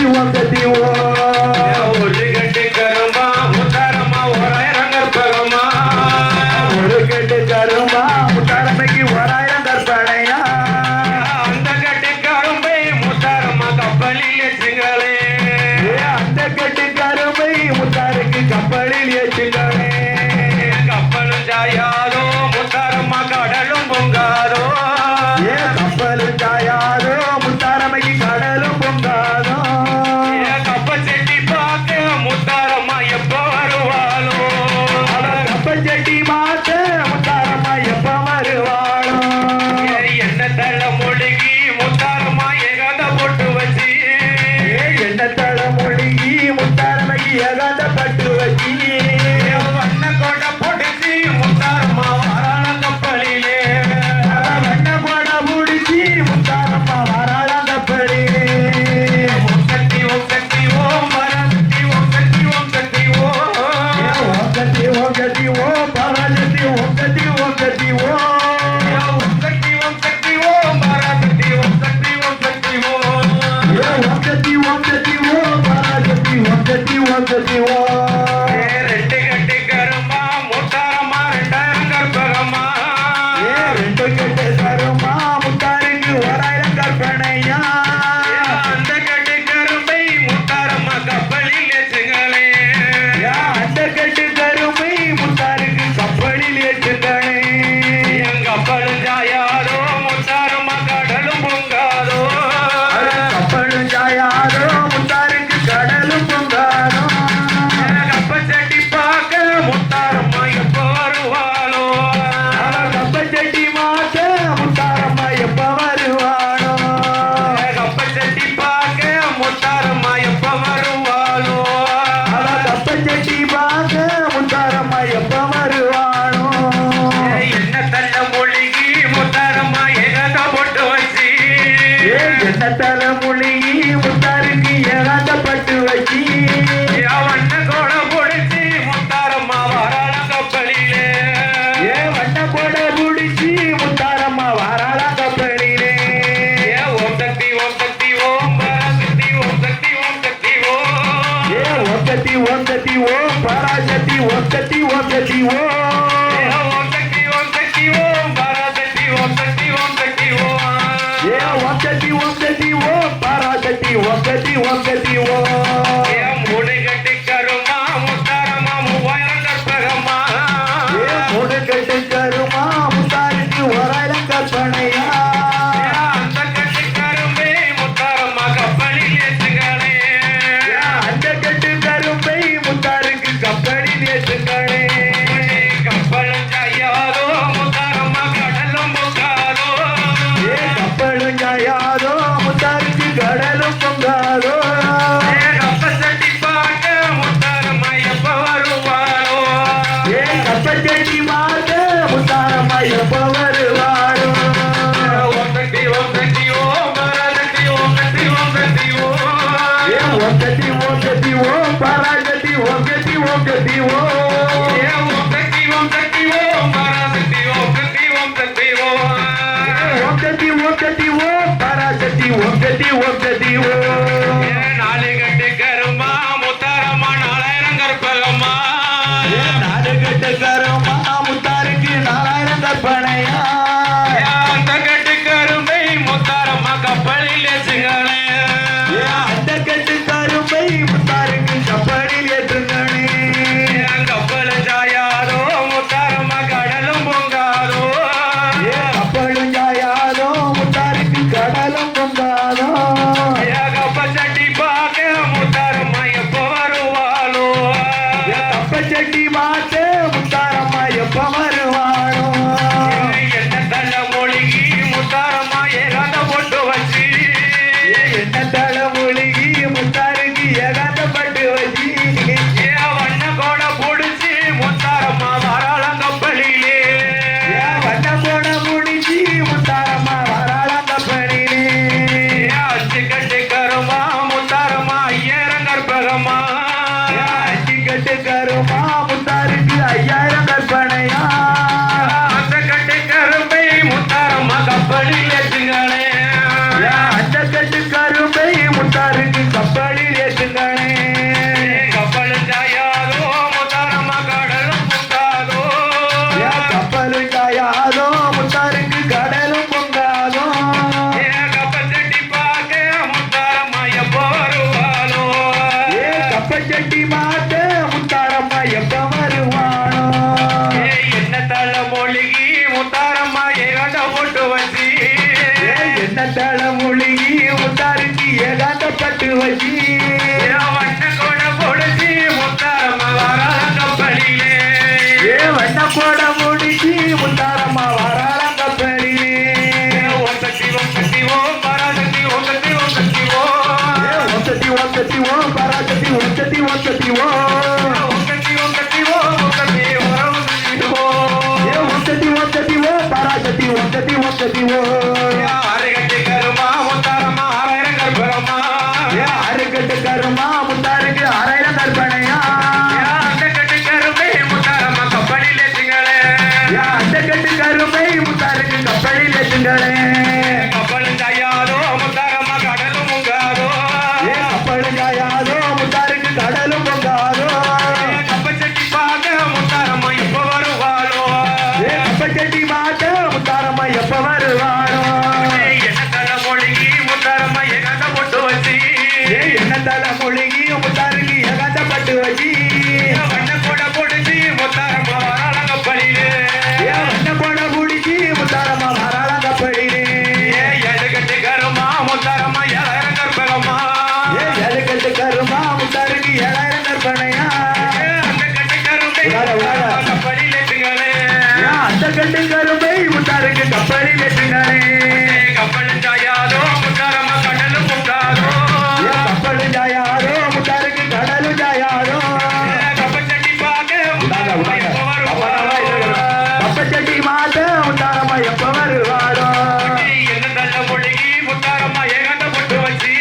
சக்தி ஓம் சக்தி ஓம் ஒரு கட்டு கரும்பா முத்தாரம்மா ஓராயிரம் கற்பகமா ஒரு கட்டு கரும்பா முத்தாரம்மைக்கு 1000 கற்பனையா அந்த கட்டு கரும்பை முத்தாரம்மா கப்பலில் ஏற்றுங்களே அந்த கட்டு கரும்பை முத்தாருக்கு கப்பலில் ஏற்றுங்களே கப்பலும் சாயாதோ முத்தாரம்மா கடலும் பொங்காதோ கப்பலும் சாயாதோ முத்தாரம்மைக்கு கடலும் பொங்காதோ கப்பல் செட்டி பார்க்க முத்தாரம்மா எப்ப வருவாளோ கப்பல் செட்டி மாத்த முத்தாரம்மா எப்ப வருவாளோ என்ன தள்ள மொழிகி முத்தாரம்மா ஏகாத போட்டு வச்சு என்ன தள மொழிகி முத்தாரம்மைக்கு ஏகாத பட்டு வச்சி வண்ண கோட்டை போட்டுச்சு முத்தாரம்மா வாராள கப்பலிலே வண்ண போட முடிச்சி முத்தாரம்மா வராளம் கப்பலிலே ஓம் சக்தி ஓம் சக்தி ஓம் பராசக்தி ஓம் சக்தி ஓம் சக்தி ஓம் ஓம் சக்தி ஓம் சக்தி ஓம் பராசக்தி ஓம் சக்தி ஓம் சக்தி ஓம் ஓம் சக்தி ஓம் சக்தி ஓம் பராசக்தி ஓம் சக்தி ஓம் சக்தி ஓம் ஓம் சக்தி ஓம் சக்தி ஓம் பராசக்தி ஓம் சக்தி ஓம் சக்தி ஓம் ரெண்டு கட்டு கரும்பா முத்தாரம்மா 2000 கற்பகமா ரெண்டு கட்டு கருமா முத்தாருக்கு 1000 கற்பனையா அந்த கட்டு கரும்பை முத்தாரம்மா கப்பலில் ஏற்றுங்களே அந்த கட்டு கருமை முத்தாருக்கு கப்பலில் ஏற்றுங்களே என் கப்பலும் சாயாதோ முத்தாரம்மா கடலும் பொங்காதோ கப்பலும் சாயாதோ முத்தாருக்கு கடலும் பொங்காதோ கப்பல் சட்டி பார்க்க முத்தாரம்மா எப்ப வருவாளோ கப்பல் சட்டி மாத்த முத்தாரம்மா எப்ப வருவானோ கப்பல் சட்டி பார்க்க முத்தாரம்மா எப்ப வருவாளோ கப்பல் சட்டி பார்க்க முத்தாரம்மா எப்ப வருவானோ என்ன தள்ள மொழிகி முத்தாரம்மா ஏகாத போட்டு வச்சு என்ன தலை மொழிகி முத்தாருக்கு ஏகாந்த பட்டு வச்சி வண்ண கோட பொடிச்சு முத்தாரம்மா வாராள கப்பலிலே வண்ண போட முடிச்சி முத்தாரம்மா வராள கப்பலிலே ஓம் சக்தி ஓம் சக்தி ஓம் பராசக்தி ஓம் சக்தி ஓம் சக்தி ஓம் ஓம் சக்தி ஓம் சக்தி ஓம் பராசக்தி ஓம் சக்தி ஓம் சக்தி ஓம் ஓம் சக்தி ஓம் சக்தி ஓம் பராசக்தி ஓம் சக்தி ஓம் சக்தி ஓம் ஓம் சக்தி ஓம் சக்தி ஓம் பராசக்தி ஓம் சக்தி ஓம் சக்தி ஓம் மூணு கட்டு கருமா முத்தாரம்மா 3000 கற்பகமா மூணு கட்டு கருமா முத்தாருக்கு 1000 கற்பனையா அந்த கட்டு கரும்பே முத்தாரம்மா கப்பலில் ஏற்றுங்களே அந்த கட்டு கரும்பை முத்தாருக்கு கப்பலில் ஏற்றுங்களே கப்பலும் சாயாதோ முத்தாரம்மா கடலும் பொங்காதோ கப்பலும் சாயாதோ முத்தாருக்கு கடலும் பொங்காதோ கப்பல் சட்டி பார்க்க முத்தாரம்மா எப்ப வருவாளோ கப்பல் சட்டி மாத்த முத்தாரம்மா எப்ப வருவாரோ ஓம் சக்தி ஓம் சக்தி ஓம் பராசக்தி ஓம் சக்தி ஓம் சக்தி ஓம் ஓம் சக்தி ஓம் சக்தி ஓம் பராசக்தி ஓம் சக்தி ஓம் சக்தி ஓம் ஓம் சக்தி ஓம் சக்தி ஓம் பராசக்தி ஓம் சக்தி ஓம் சக்தி ஓம் ஓம் சக்தி ஓம் சக்தி ஓம் பராசக்தி ஓம் சக்தி ஓம் சக்தி ஓம் நாலு கட்டு கருமா முத்தாரம்மா 4000 கற்பகமா நாடு கட்டு கருமா முத்தாருக்கு 4000 கற்பனையா அந்த கட்டு கரும்பை முத்தாரம்மா கப்பலில் ஏற்றுங்களே அந்த கட்டு கரும்பை முத்தாருக்கு கப்பலில் ஏற்றுங்களே கப்பலும் சாயாதோ முத்தாரம்மா கடலும் பொங்காதோ கப்பலும் சாயாதோ முத்தாருக்கு கடலும் பொங்காதோ கப்பல் சட்டி பார்க்க முத்தாரம்மா எப்ப வருவாளோ கப்பல் சட்டி மாத்த முத்தாரம்மா எப்ப வருவானோ என்ன தள்ள மொழிகி முத்தாரம்மா ஏகாத போட்டு வச்சு என்ன தள மொழிகி முத்தாருக்கு ஏகாந்த பட்டு வச்சி வண்ண கோட பிடிச்சி முத்தாரம்மா வாராள கப்பலிலே வண்ண போட முடிச்சி முத்தாரம்மா வராள கப்பலிலே அஞ்சு கட்டு கருமா முத்தாரம்மா 5000 கற்பகமா அஞ்சு கட்டு கருமா முத்தாருக்கு கூட முடிச்சு முத்தாரம்மா வராளம் கப்பலிலே ஓம் சக்தி ஓம் பராசக்தி ஓம் சக்தி ஓம் சக்தி ஓம் ஓம் சக்தி ஓம் பராசக்தி ஓம் சக்தி ஓம் சக்தி ஓம் ஓம் சக்தி ஓம் சக்தி ஓம் சக்தி ஓம் ஓம் சக்தி ஓம் சக்தி ஓம் பராசக்தி ஓம் சக்தி ஓம் சக்தி ஓம் அரைகட்டி கருமா முத்தாரம்மா ஆயிரம் கற்பகம்மா அரைக்கட்டு கருமா முத்தாருக்கு ஆயிரம் கற்பனையா அந்த கட்டு கருமே முத்தாரம்மா கப்பலில் ஏற்றுங்களே அந்த கட்டு கருமை முத்தாருக்கு கப்பலில் ஏற்றுங்களே கப்பலும் செய்யாதோ முத்தாரம்மா கடலும் முங்காதோ கப்பலும் காயாதோ முத்தாருக்கு கடலும் பொங்காதோ கப்பச்சட்டி பார்க்க முத்தாரம்மா இப்ப வருவாளோ கப்பச்சட்டி மாட்ட முத்தாரம்மா எப்ப வருவானோ என்ன தலை மொழிகி முத்தாரம்மா எகந்த பொட்டு வச்சு என்ன தலை மொழிகி முத்தாருக்கு ஏகாந்தப்பட்டு வச்சு வண்ண கூட பொடிச்சு முத்தாரம்மா வராள கப்பலிலே வண்ண போட முடிச்சு முத்தாரம்மா வராளம் கப்பலிலே எதுகட்டு கருமா முத்தாரம்மா ஏழாயிரம் கற்பகம்மா ஏழுக்கட்டு கருமா முத்தாருக்கு 7000 கற்பனையா அந்த கட்டு கரும்பை கப்பலில் ஏற்றுங்களே அந்த கட்டு கருமை முத்தாருக்கு கப்பலில் ஏற்றுங்களே கப்பலும் சாயாதோ முத்தாரம்மா கடலும் முங்காதோ கப்பலும் ஜாயாரோ முத்தாருக்கு கடலும் ஜாயாரோ கப்பச்சட்டி பார்க்க முத்தாரம்மா இப்ப வருவாளோ கப்பச்சட்டி மாட்ட முத்தாரம்மா எப்ப வருவாரோ என்ன நல்ல மொழிகி முத்தாரம்மா ஏகாந்த பொட்டு வச்சு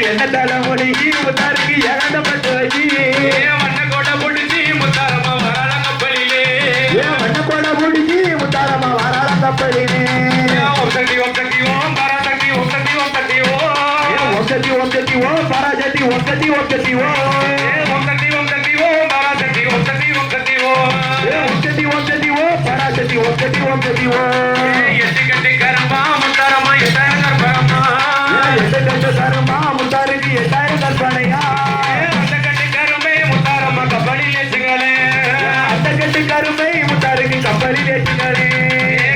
என்ன தலைமொழிக்கு முத்தாருக்கு ஏகாந்தப்பட்டு வச்சு வண்ண கூட பொடிச்சு முத்தாரம்மா வராள கப்பலிலே வண்ண போட முடிச்சு முத்தாரம்மா வராளம் கப்பலிலே ஓம் சக்தி ஓம் பராசக்தி ஓம் சக்தி ஓம் சக்தி ஓம் சக்தி ஓம் சக்தி ஓம் பராசக்தி ஓம் சக்தி ஓம் சக்தி ஓம் ஓம் சக்தி ஓம் பராசக்தி ஓம் சக்தி ஓம் சக்தி ஓம் சக்தி ஓம் சக்தி ஓம் பராசக்தி ஓம் சக்தி ஓம் சக்தி ஓம் எட்டு கட்டி கரம்பா முத்தாரம்மா எட்டாயிரம் கற்பகம்மா எட்டு கட்டு கருமா முத்தாருக்கு 8000 கற்பனையா அந்த கட்டி கரும்பே முத்தாரம்மா கப்பலில் ஏற்றுங்களே அந்த கட்டு கருமை முத்தாருக்கு கப்பலில் ஏற்றுங்களே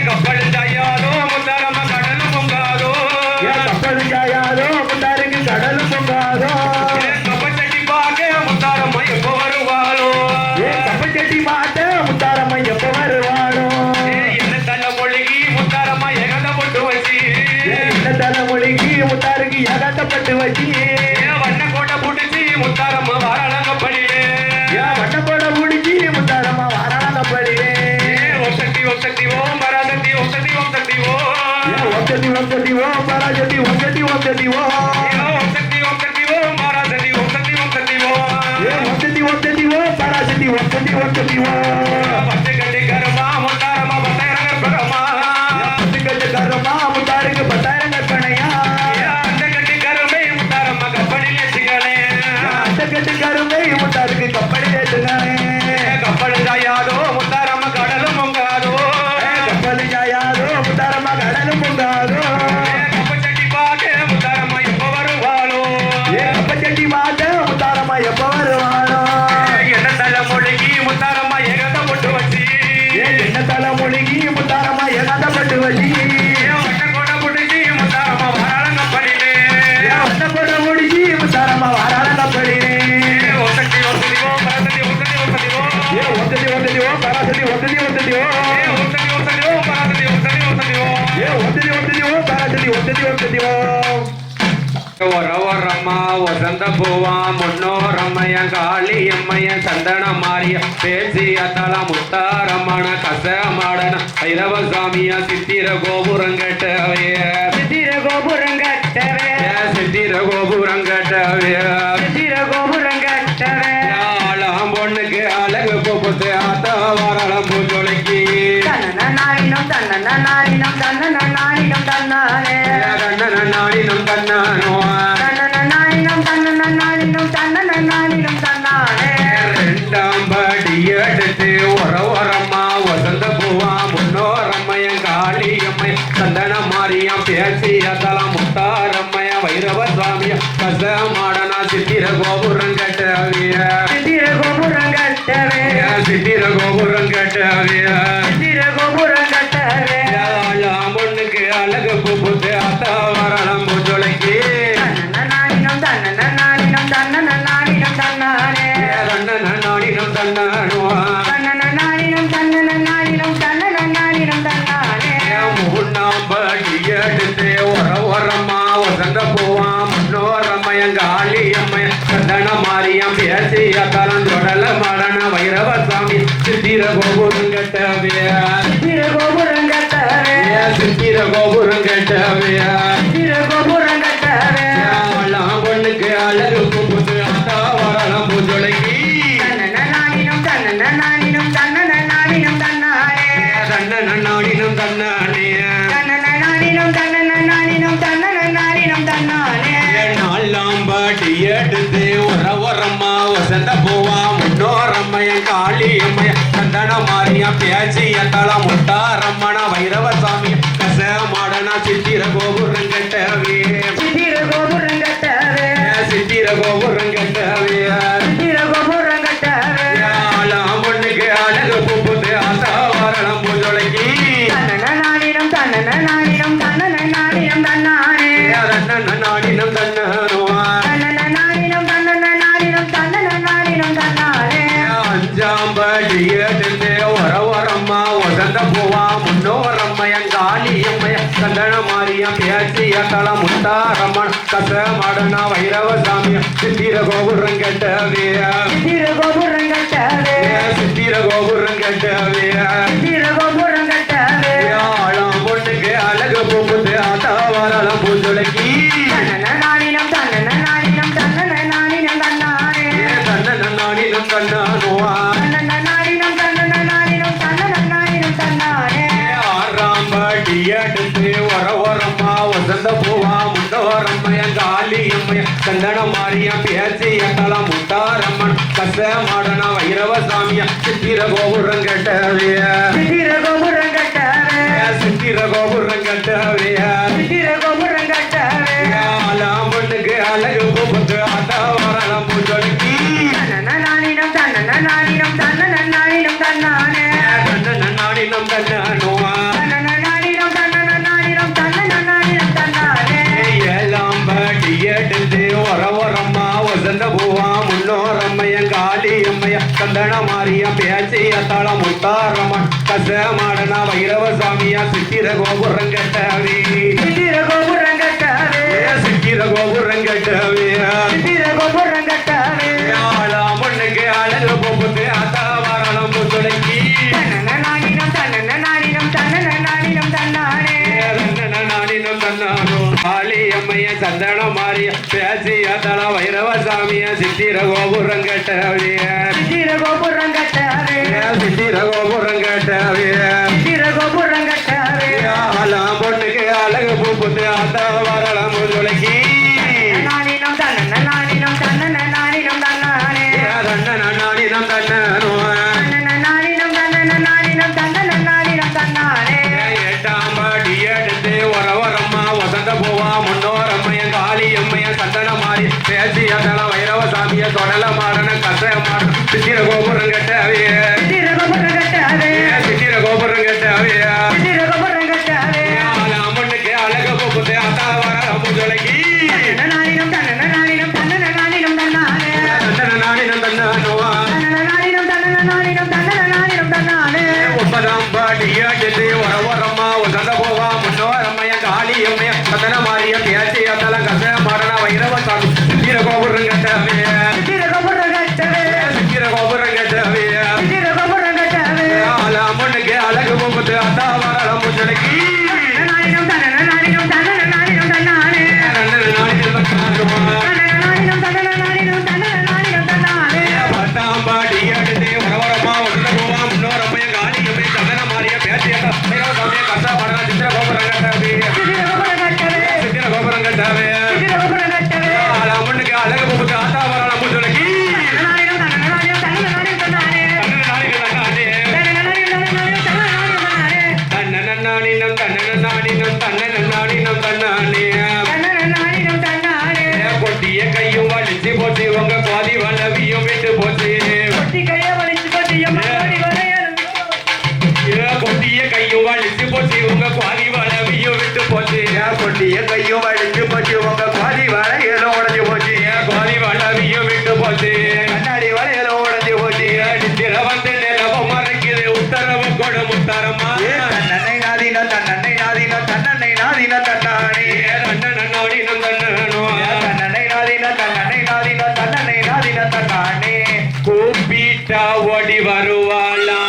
கப்பல் சாயாதோ முத்தாரம்மா கடலும் பொங்காதோ கப்பலும் ஜாயாதோ முத்தாருக்கு கடலும் பொங்காதோ கப்பச்சட்டி பார்க்க முத்தாரம்மா எப்போ வருவாளோ கப்பச்சட்டி மாட்ட முத்தாரம்மா எப்ப வருவானோ என்ன தலை மொழிகி முத்தாரம்மா ஏகாந்த பொட்டு வச்சு என்ன தலைமொழிக்கு முத்தாருக்கு ஏகாந்தப்பட்டு வச்சு வண்ண கோட்டை புடிச்சு முத்தாரம்மா வாராள கப்பலிலே வண்ண போட முடிச்சு முத்தாரம்மா வராளம் கப்பலிலே ஓம் சக்தி ஓம் பராசக்தி ஓம் சக்தி ஓம் சக்தி ஓம் சக்தி ஓம் சக்தி ஓம் பராசக்தி ஓம் சக்தி ஓம் சக்தி ஓம் ஓம் சக்தி ஓம் பராசக்தி ஓம் சக்தி ஓம் சக்தி ஓம் சக்தி ஓம் சக்தி ஓம் பராசக்தி ஓம் சக்தி ஓம் சக்தி ஓம் பத்து கட்டி கருமா முத்தாரம்மா பத்தாயிரம் கற்பகம்மா பத்து கட்டு கருமா முத்தாருக்கு 10000 கற்பனையா அந்த கட்டி கருமை முத்தாரம்மா கப்பலில் ஏற்றுங்களே அந்த கட்டு கருமை முத்தாருக்கு கப்பலில் ஏற்றுங்களே கப்பல் சாயாதோ முத்தாரம்மா கடலும் பொங்காதோ கப்பலும் ஜாயாதோ முத்தாரம்மா கடலும் பொங்காதோ கப்பச்சட்டி பார்க்க முத்தாரம்மா எப்போ வருவாளோ கப்பச்சட்டி மாட்ட முத்தாரம்மா எப்ப வருவானோ என்ன தலை மொழிகி முத்தாரம்மா ஏகாந்த பொட்டு வச்சு என்ன தலைமொழிக்கு முத்தாரம்மா ஏகாந்தப்பட்டு வச்சு வண்ண கூட புடிச்சு முத்தாரம்மா வாராள கப்பலிலே வண்ண போட முடிச்சு முத்தாரம்மா வராளம் கப்பலிலே ஓம் சக்தி ஓம் பராசக்தி ஓம் சக்தி ஓம் சக்தி ஓம் சக்தி ஓம் சக்தி ஓம் பராசக்தி ஓம் சக்தி ஓம் சக்தி ஓம் ஓம் சக்தி ஓம் பராசக்தி ஓம் சக்தி ஓம் சக்தி ஓம் சக்தி ஓம் பராசக்தி ஓம் சக்தி ஓம் சக்தி ஓம் ஒரவரம்மா வசந்த பூவா முன்னோரம்மையன் காளியம்மையன் சந்தன மாறிய பேசிய தல முத்தாரம்மன கசமாடன ஐரவ சாமியா சித்திர கோபுரங்கட்டவே சித்திர கோபுரங்கட்டவே சித்திர கோபுரங்கட்டவே சித்திர கோபுரங்கட்டவே ஆளாம் பொண்ணுக்கு அழகு பூப்புத்து ஆத்த வாராளம் பூஞ்சொலைக்கு தன்னன நாடினம் தன்னன நாடினம் தன்னன நாடினம் தன்னானே கண்ணன நாடினம் கண்ணனோ தன்னன நாடினம் தன்னன நாடினம் தன்னன நாடினம் தன்னானே ரெண்டாம் படி எடுத்து ஒரவரம்மா வசந்த பூவா முன்னோரம்மையன் காளியம்மை சந்தன மாரியம் பேசிய தலம் முத்தாரம்மைய வைரவ சுவாமிய கசமாடனா சித்திர கோபுரம் கட்டவிய சித்திர கோபுரங்கட்டவே சித்திர கோபுரம் கட்டவிய சித்திர கோபுரங்கட்டவே பொண்ணுக்கு அழகு பூப்புத்து அத்த வரலாம் பூஞ்சொலைக்கு தன்னன நாடினம் தன்னன நாடினம் தன்னன நாடினம் தன்னானே நாடினம் தன்னானோ தன்னன நாடினம் தன்னன சித்திர கோபுரம் கட்டவே சித்திர கோபுரம் கட்டவே சித்திர கோபுரம் கட்டவே சித்திர கோபுரம் கட்டவே ஆளாம் பொண்ணுக்கு அழகு புகுது ஆத்தா வரலாம் பூஜொலைக்கு தன்னனானினம் தன்னனானினம் தன்னனானினம் தன்னாரே தன்னனானினம் தன்னானே தன்னனானினம் தன்னனானினம் தன்னனானினம் தன்னாரே நாலாம் பாட்டி எடுத்து உரவரம்மா வசந்த பூவா முன்னோரம்மைய காளியம்மைய சந்தன மாரியா பேச்சிய தள முட்டாரம்மன வைரவசாமி கச மாடனா சித்திர கோபுரம் கட்டவே சித்திர கோபுரம் கட்டவே சித்திர கோபுரம் கட்டவே சித்திர கோபுரம் கட்டவே ஆளாம் பொண்ணுக்கு அழகு பூப்புது ஆசா வரலாம் பூஜொலைக்கு தன்னனானினம் தன்னனானினம் தன்னனானினம் தன்னாரே நாடினம் தன்னனுவா தன்னனானினம் தன்னனானினம் தன்னனானினம் தன்னாரே அஞ்சாம் படி எடுத்து வரவரம்மா வசந்த பூவா முன்னோரம்மைய காளியம்மைய சந்தன மாரியா பேச்சிய தள முத்தாரம்மன் கச மாடனா வைரவசாமிய சித்திர கோபுரம் கட்டவே சித்திர கோபுரம் கட்டவே சித்திர கோபுரம் கட்டவே சித்திர கோபுரம் கட்டவே ஆளாம் பொண்ணுக்கு அழகு பூப்புது ஆத்தா வரலாம் பூஜொலைக்கு தன்னனானினம் தன்னனானினம் தன்னனானினம் தன்னாரே நாடினம் தன்னனுவா தன்னனானினம் தன்னனானினம் தன்னனானினம் தன்னாரே ஆறாம் படி எடுத்து வரவரம்மா வசந்த பூவா முண்டோரம்மைய காளியம்மைய சந்தன மாரியா பேச்சிய தள முட்டாரம்மன் கச மாடன வைரவசாமிய சித்திர கோபுரம் கட்டவே சித்திர கோபுரம் கட்டவே சித்திர கோபுரம் கட்டவே சித்திர கோபுரம் கட்டவே ஆலாம் பொண்ணுக்கு அழகு பூப்புது ஆத்தா வரலாம் பூஜொலைக்கு தன்னனானினம் தன்னனானினம் தன்னனானினம் தன்னாரே நாடினம் தன்னனுவா தன்னனானினம் தன்னனானினம் தன்னனானினம் தன்னாரே ஏழாம் படி எடுத்து வரவரம்மா வசந்த பூவா முன்னோரம்மைய காளியம்மைய சந்தன மாரியா பேச்சிய தள முத்தாரம்மன் கச மாடனா வைரவசாமியா சித்திர கோபுரம் கட்டவே சித்திர கோபுரம் கட்டவே சித்திர கோபுரம் கட்டவே சித்திர கோபுரம் கட்டவே ஆளாம் பொண்ணுக்கு அழகு பூப்புது ஆத்தா வரலாம் பூஜொலைக்கு தன்னனானினம் தன்னனானினம் தன்னனானினம் தன்னாரே நாடினம் தன்னானோ காளியம்மைய சந்தன மாரியா பேச்சிய தள வைரவசாமிய சித்திர கோபுரம் கட்டவே சித்திர கோபுரம் கட்டவே சித்திர கோபுரம் கட்டவே சித்திர கோபுரம் கட்டவே ஆளாம் பொண்ணுக்கு அழகு பூப்புது ஆத்தா வரலாம் பூஜொலைக்கு நானினம் தன்னனானினம் தன்னனானினம் தன்னாரே நாடினம் தன்னனுவா தன்னனானினம் தன்னனானினம் தன்னனானினம் தன்னாரே எட்டாம் படி எடுத்து வரவரம்மா வசந்த பூவா முன்னோரம்மைய காளியம்மைய சந்தன மாறி பேசிய தள வைரவசாமிய தொடல மாடன கச மாடன சித்திர கோபுரம் கட்டவே சித்திர கோபுரம் கட்டவே சித்திர கோபுரம் கட்டவே சித்திர கோபுரம் கட்டவே அம்மனுக்கு அழகு பூப்புது ஆத்தா வரலாம் பூஜொலைக்கு தன்னனானினம் தன்னனானினம் தன்னனானினம் தன்னாரே நாடினம் தன்னனுவா தன்னனானினம் தன்னனானினம் தன்னனானினம் தன்னாரே ஒன்பதாம் படி எடுத்து வரவரம்மா வசந்த பூவா முன்னோரம்மைய காளியம்மைய சந்தன மாறிய பேச்சிய தள கச மாடன வைரவசாமி சித்திர கோபுரம் கட்டவே சித்திர கோபுரம் கட்டவே சித்திர கோபுரம் கட்டவே சித்திர கோபுரம் கட்டவே அம்மனுக்கு அழகு பூப்புது ஆத்தா வரலாம் பூஜொலைக்கு தன்னனானினம் தன்னனானினம் தன்னனானினம் தன்னாரே தன்னனானினம் தன்னனானினம் தன்னனானினம் தன்னாரே பத்தாம் பாடி எடுத்து வரவரமா வசந்த பூவா முன்னோரம்மைய காளியம்மைய சந்தன மாறிய பேச்சிய வைரவசாமிய கச மாடன சித்திர கோபுரம் கட்டவே சித்திர கோபுரம் கட்டவே சித்திர கோபுரம் கட்டவே சித்திர கோபுரம் கட்டவே அம்மனுக்கு அழகு பூப்புது ஆத்தா வரலாம் பூஜொலைக்கு தன்னனானினம் தன்னனானினம் தன்னனானினம் தன்னாரே தன்னனானினம் தன்னனானினம் தன்னானே தன்னனானினம் தன்னாரே கொட்டிய கையும் வலிச்சு போச்சு உங்க பாதி வளவியும் விட்டு போச்சு கொட்டி கையை வலிச்சு கொட்டி எம்மாடி வரையணும் கொட்டிய கையும் வலிச்சு போச்சு உங்க பாதி வளவியும் விட்டு போச்சு கொட்டிய கையும் அடிச்சு போச்சு உங்க பாதி வளையலும் உடஞ்சு போச்சு பாதி வளவியும் விட்டு போச்சு கண்ணாடி வளையலும் உடஞ்சு போச்சு நித்திர வந்து நிலவம் மறைக்குது உத்தரவு கொடு முத்தரமா தன்னனை நாதின தன்னனை நாதின தன்னனை நாதின தன்னானே நாடினம் தன்னனுவா தன்னனை நாதின தன்னனை நாதின தன்னனை நாதின தன்னானே கூப்பிட்டா ஓடி வருவாளா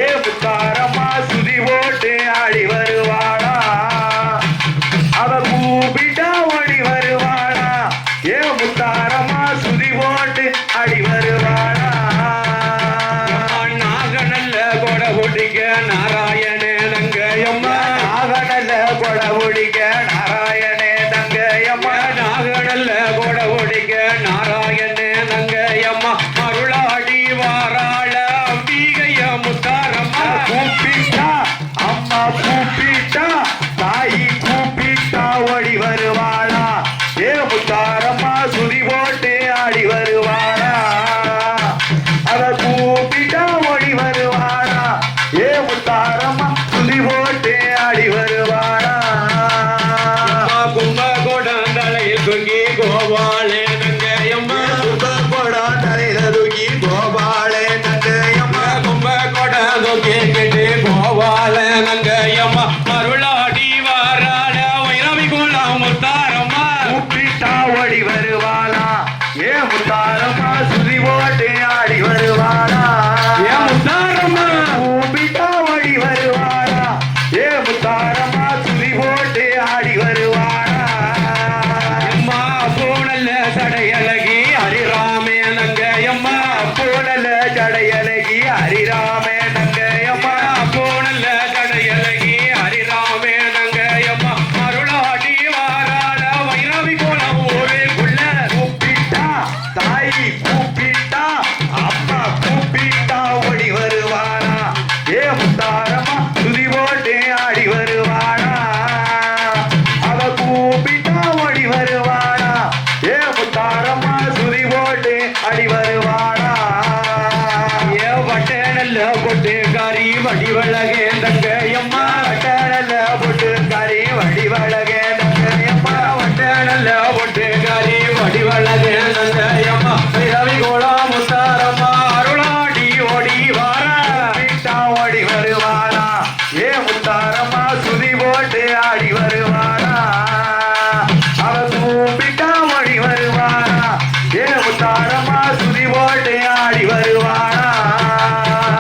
ஏ முத்தாரம்மா சுதி போட்டு ஆடி வருவாளா அவ கூப்பிட்டா ஓடி வருவாளா ஏ முத்தாரம்மா சுதி போட்டு ஆடி வருவாளா நாகநல்ல கொட ஒடிக்க நாராயணே நங்கையம்மா நாகநல்ல கொட ஒடிக்க நாராயணே நங்கையம்மா நாகநல்ல கொட ஒடிக்க நாராயணே நங்கையம்மா அருளாடி வாராள அம்பிகைய முத்தாரம்மா கூப்பிட்டா அம்மா கூப்பிட்டா தாயி கூப்பிட்டா ஓடி வருவாளா ஏ முத்தாரம்மா சுதி போட்டு ஆடி வருவாளா அவ கூப்பிட்டா ஓடி வருவாளா ஏ முத்தாரம்மா சுதி போட்டு ஆடி வருவாளா கும்பகோடம் தலையில் தொங்கி கோபாலே நங்கையம்மா கும்பகோடம் தலையில தூக்கி கோபாலே நங்கையம்மா கும்பகோடம் தூக்கி கேட்டு கோபாலே நங்கையம்மா அருளாடி வாராள வைரவி குலம் முத்தாரம்மா கூப்பிட்டா ஓடி வருவாளா ஏ முத்தாரம்மா சுதி போட்டு ஆடி வருவாளா ஏ முத்தாரம்மா கூப்பிட்டா ஓடி வருவாளா ஏ முத்தாரம்மா சுதி போட்டு ஆடி வருவாளா அம்மா பூனல்ல சடையழகி ஹரிராமே நங்கையம்மா பூனல்ல சடையழகி ஹரிராமே நங்கையம்மா பூனல்ல சடையழகி ஹரிராமே நங்கையம்மா அருளாடி வாராள வைரவி கோலம் ஊருக்குள்ள கூப்பிட்டா தாயி கூப்பிட்டா அம்மா கூப்பிட்டா ஓடி வருவாளா ஏ முத்தாரம்மா சுதி போட்டு ஆடி வருவாளா அவ கூப்பிட்டா ஓடி வருவாளா ஏ முத்தாரம்மா சுதி போட்டு ஆடி வருவாளா ஏ வட்டனல்ல பொட்டுக்காரி வடிவழகே நங்கையம்மா வட்டனல்ல பொட்டுக்காரி வடிவழகே நங்கையம்மா வட்டனல்ல பொட்டுக்காரி வடிவழகே நங்கையம்மா ரவி கோலா முத்தாரம்மா அருளாடி ஓடி வாரா கூப்பிட்டா ஓடி வருவாளா ஏ முத்தாரம்மா சுதி போட்டு ஆடி வருவாளா அவ கூப்பிட்டா ஓடி வருவாளா ஏ முத்தாரம்மா சுதி போட்டு ஆடி வருவாளா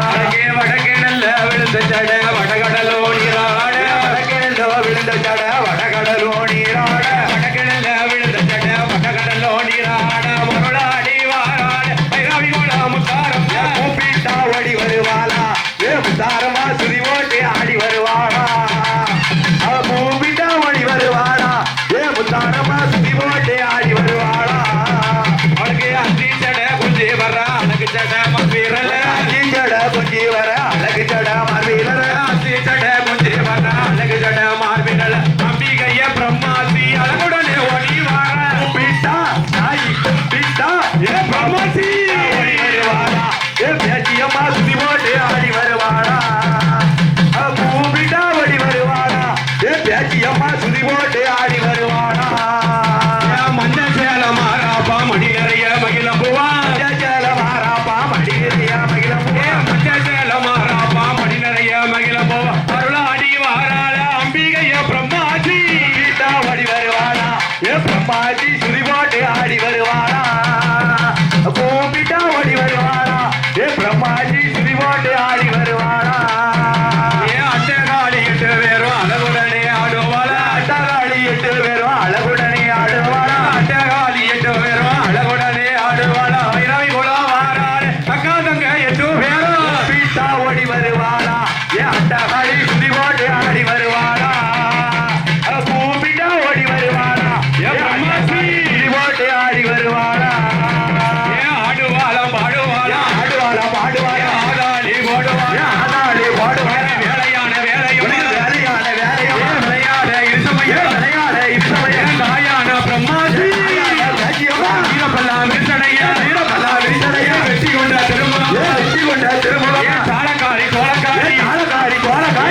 வடக்கே வடக்கே நல்ல விழுந்த ஜட வடகடலோ நீராட வடக்கே நல்ல விழுந்த ஜட வடகடலோ நீராட வடக்கே நல்ல விழுந்த ஜட வடகடலோ நீராட மருளாடி வாராட வைரவி கோல முத்தாரம் கூப்பிட்டா ஓடி வருவாளா ஏ முத்தாரம்மா சுதி போட்டு ஆடி வருவாளா அவ கூப்பிட்டா ஓடி வருவாளா ஏ முத்தாரம்மா சுதி போட்டு ஆடி வருவாளா அவளுக்கு அஞ்சு ஜட குஞ்சு வர அழகு ஜட மர்வீரல அஞ்சு ஜட குஞ்சு வர அழகு ஜட மர்வீரல அஞ்சு ஜட குஞ்சு வர அழகு ஜட மார்வீரல அம்பிகைய பிரம்மாசி அழகுடனே ஓடி வார கூப்பிட்டா தாயி கூப்பிட்டா ஏ பிரம்மாசி ஓடி வருவாளா ஏ பேச்சியம்மா சுதி போட்டு ஆடி வருவாளா அவ கூப்பிட்டா ஓடி வருவாளா ஏ பேச்சியம்மா சுதி போட்டு ஆடி வருவாளா மஞ்ச சேல மாறாப்பா மடி நிறைய மகிழம் பூவா மஞ்ச சேல மாறாப்பா மடி நிறைய மகிழம் பூவா மஞ்ச சேல மாறாப்பா மடி நிறைய மகிழம் பூவா அருளாடி வாராள அம்பிகைய பிரம்மாஜி கீட்டா ஓடி வருவாளா ஏ பிரம்மாஜி சுதி போட்டு ஆடி வருவாளா கூப்பிட்டா ஓடி வருவாளா ஏ பிரம்மாஜி சுதி போட்டு ஆடி வருவாளா ஏ அட்டகாளி எட்டு பேரும் அழகுடனே ஆடுவாளா அட்டகாளி எட்டு பேரும் அழகுடனே ஆடுவாளா அட்டகாளி எட்டு பேரும் அழகுடனே ஆடுவாளா வைரவி குலா வாராளே அக்கா தங்க எட்டு பேரும் பீட்டா ஓடி வருவாளா ஏ அட்டகாளி சுதி போட்டு ஆடி வருவாளா கூப்பிட்டா ஓடி வருவாளா ஏ பிரம்மாஜி சுதி போட்டு ஆடி வருவாளா ஏ ஆடுவாளா பாடுவாளா ஆடுவாளா பாடுவாளா ஆடாளி போடுவாளா ஆடாளி போடுவாளா வேலையான வேலையும் வேலையான வேலையும் விளையாட இருசமய விளையாட இசமய தாயான பிரம்மாஜி வீரப்பல்லா விரிசடைய வீரப்பல்லா விரிசடைய வெற்றி கொண்ட திருமணம் வெற்றி கொண்ட திருமணம் தாளக்காரி கோலக்காரி தாளக்காரி கோலக்காரி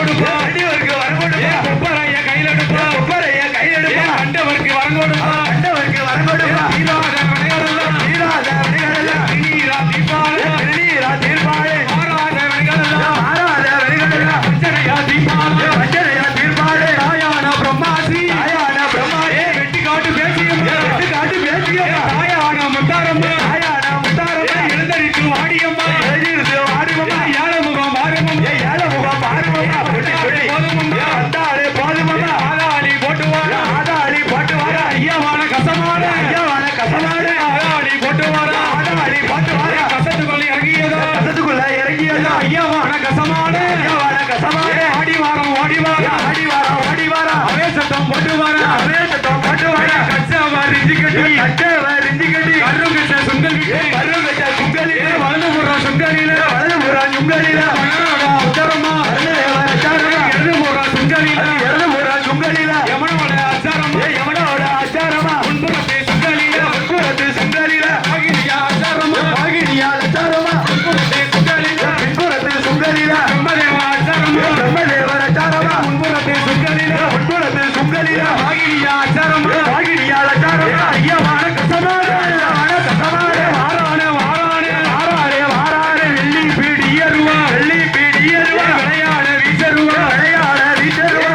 கொடுப்பா வேண்டியவருக்கு வரம் கொடுப்பா கொப்பரைய கையில் எடுப்பா கொப்பரைய கையில் எடுப்பா கண்டவருக்கு வரம் கொடுப்பா கண்டவருக்கு வரம் கொடுப்பா தீராத வினைகளெல்லாம் தீராத வினைகளெல்லாம் திருநீரா தீபாவளி திருநீரா தீர்ப்பாளே மாறாத வினைகளெல்லாம் மாறாத வினைகளெல்லாம் வஞ்சனையா தீபாவளி வஞ்சனையா தீர்ப்பாளே தாயான பிரம்மாசி தாயான பிரம்மாவே வெட்டி காட்டு பேசியம்மா வெட்டு காட்டு பேசியம்மா தாயான முத்தாரம்மா தாயான முத்தாரம்மா எழுந்தரித்து வாடியம்மா எழுதியிருந்து வாடுமம்மா ஏழமுகம் மாறுமம்மா ஏழமுகம் பாருமம்மா சொல்லி சொல்லி போதுமம்மா வந்தாளே போதுமம்மா ஆதாளி போட்டுவாரா ஆதாளி போட்டு வாரா ஐயாவான கசமான ஐயாவான கசமாடு ஆதாளி போட்டுவாரா ஆதாளி போட்டு வாரா கசத்துக்குள்ள இறங்கியதோ கசத்துக்குள்ள இறங்கியதா ஐயாவான கசமான ஐயாவான கசமாடு ஆடி வாரம் ஓடி வாரா ஓடி வாரா அவேசத்தம் போட்டு வாரா அவேசத்தம் போட்டு வாரா கச்சவா ரிஞ்சி கட்டி கட்டவர் இந்தி கட்டி கருங்கச்ச சுங்கல் விட்டு கரு கட்ட குங்கலில வலது புறம் சுங்கலில வலது புறம் சுங்கலில மகனோட உத்தரமா இடது புறம் சுங்கலில இடது புறம் சுங்கலில யமனோட அச்சாரமா யமனோட ஆச்சாரமா முன்புறத்தை சுங்கலில முன்புறத்து சுங்கலில ஆகிரியா அச்சாரமா ஆகினியா ஆச்சாரமா முன்புறத்தை சுங்கலில பின்புறத்து சுங்கலில பிரம்மதேவ அச்சாரமா பிரம்மதேவர் ஆச்சாரமா முன்புறத்தை சுங்கலில முன்புறத்து சுங்கலில ஆகிரியா அச்சாரமா ஆகினியா ஆச்சாரமா ஐயமான கசமாடு ஐயமான கசமாடு வாரானே வாரானே வாராரே வாராரே வெள்ளி பீடியருவா வெள்ளி பீடியருவா விளையாட வீசருவா விளையாட வீசருவா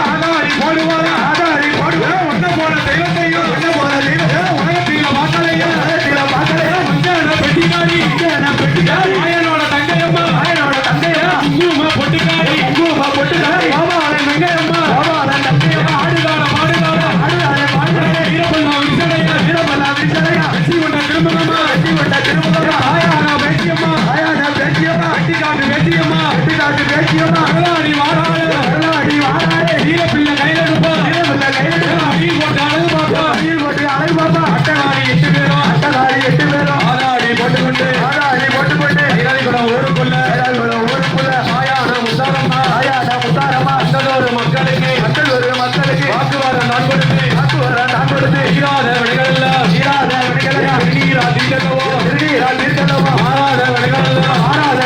ஆதாரி போடுவாரா ஆதாரி போடுவாரா ஒன்ன போல தெய்வத்தையும் என்ன போல தெய்வம் உலகத்தில பார்க்கலையா உலகத்தில பார்க்கலையா மஞ்சள் பெட்டிக்காரி பெட்டிக்காரி மாயனோட தங்கையம்மா மாயனோட தந்தையா குங்கும பொட்டுக்காரி குங்கும பொட்டுக்காரி பாபாவளை வெங்கையம்மா கோபாலன் தந்தையா ஆடுகால பாடுகால ஆடுகாலே பாடுகாலே வீரப்பண்ணா விரிசடையா வீரமல்லா விரிசலையா வெற்றி கொண்ட திருமணமா வெற்றி கொண்ட திருமுகமா ஆயானா பேச்சியம்மா ஆயான பேச்சியம்மா வெட்டிக்காட்டு பேச்சியம்மா வெட்டிக்காட்டு பேச்சியம்மா அகலாடி வாராள வரலாடி வாராளே வீரப்பிள்ளை கையில எடுப்பா வீரமல்ல கையில் அடியில் போட்டு அழகு பாப்பா கையில் போட்டு அழகு பாப்பா அட்டகாரி 8 பேரும் அட்டகாரி 8 பேரும் ஆதாடி போட்டுக்கொண்டு ஆடாடி போட்டுக்கொண்டு கைலாதிகுளம் ஊருக்குள்ள ஊருக்குள்ள ஆயான முத்தாரம்மா ஆயான முத்தாரம்மா அந்ததொரு மக்களுக்கு மக்கள் ஒரு மக்களுக்கு வாக்குவாதம் நான் கொடுத்து வாக்கு வர நான் கொடுத்து தீராத விடைகளெல்லாம் தீராத விடைகளெல்லாம் திருநீரா தீர்க்கவோ திருநீரா தீர்க்கலவா மாறாத விடைகளெல்லாம் ஆறாத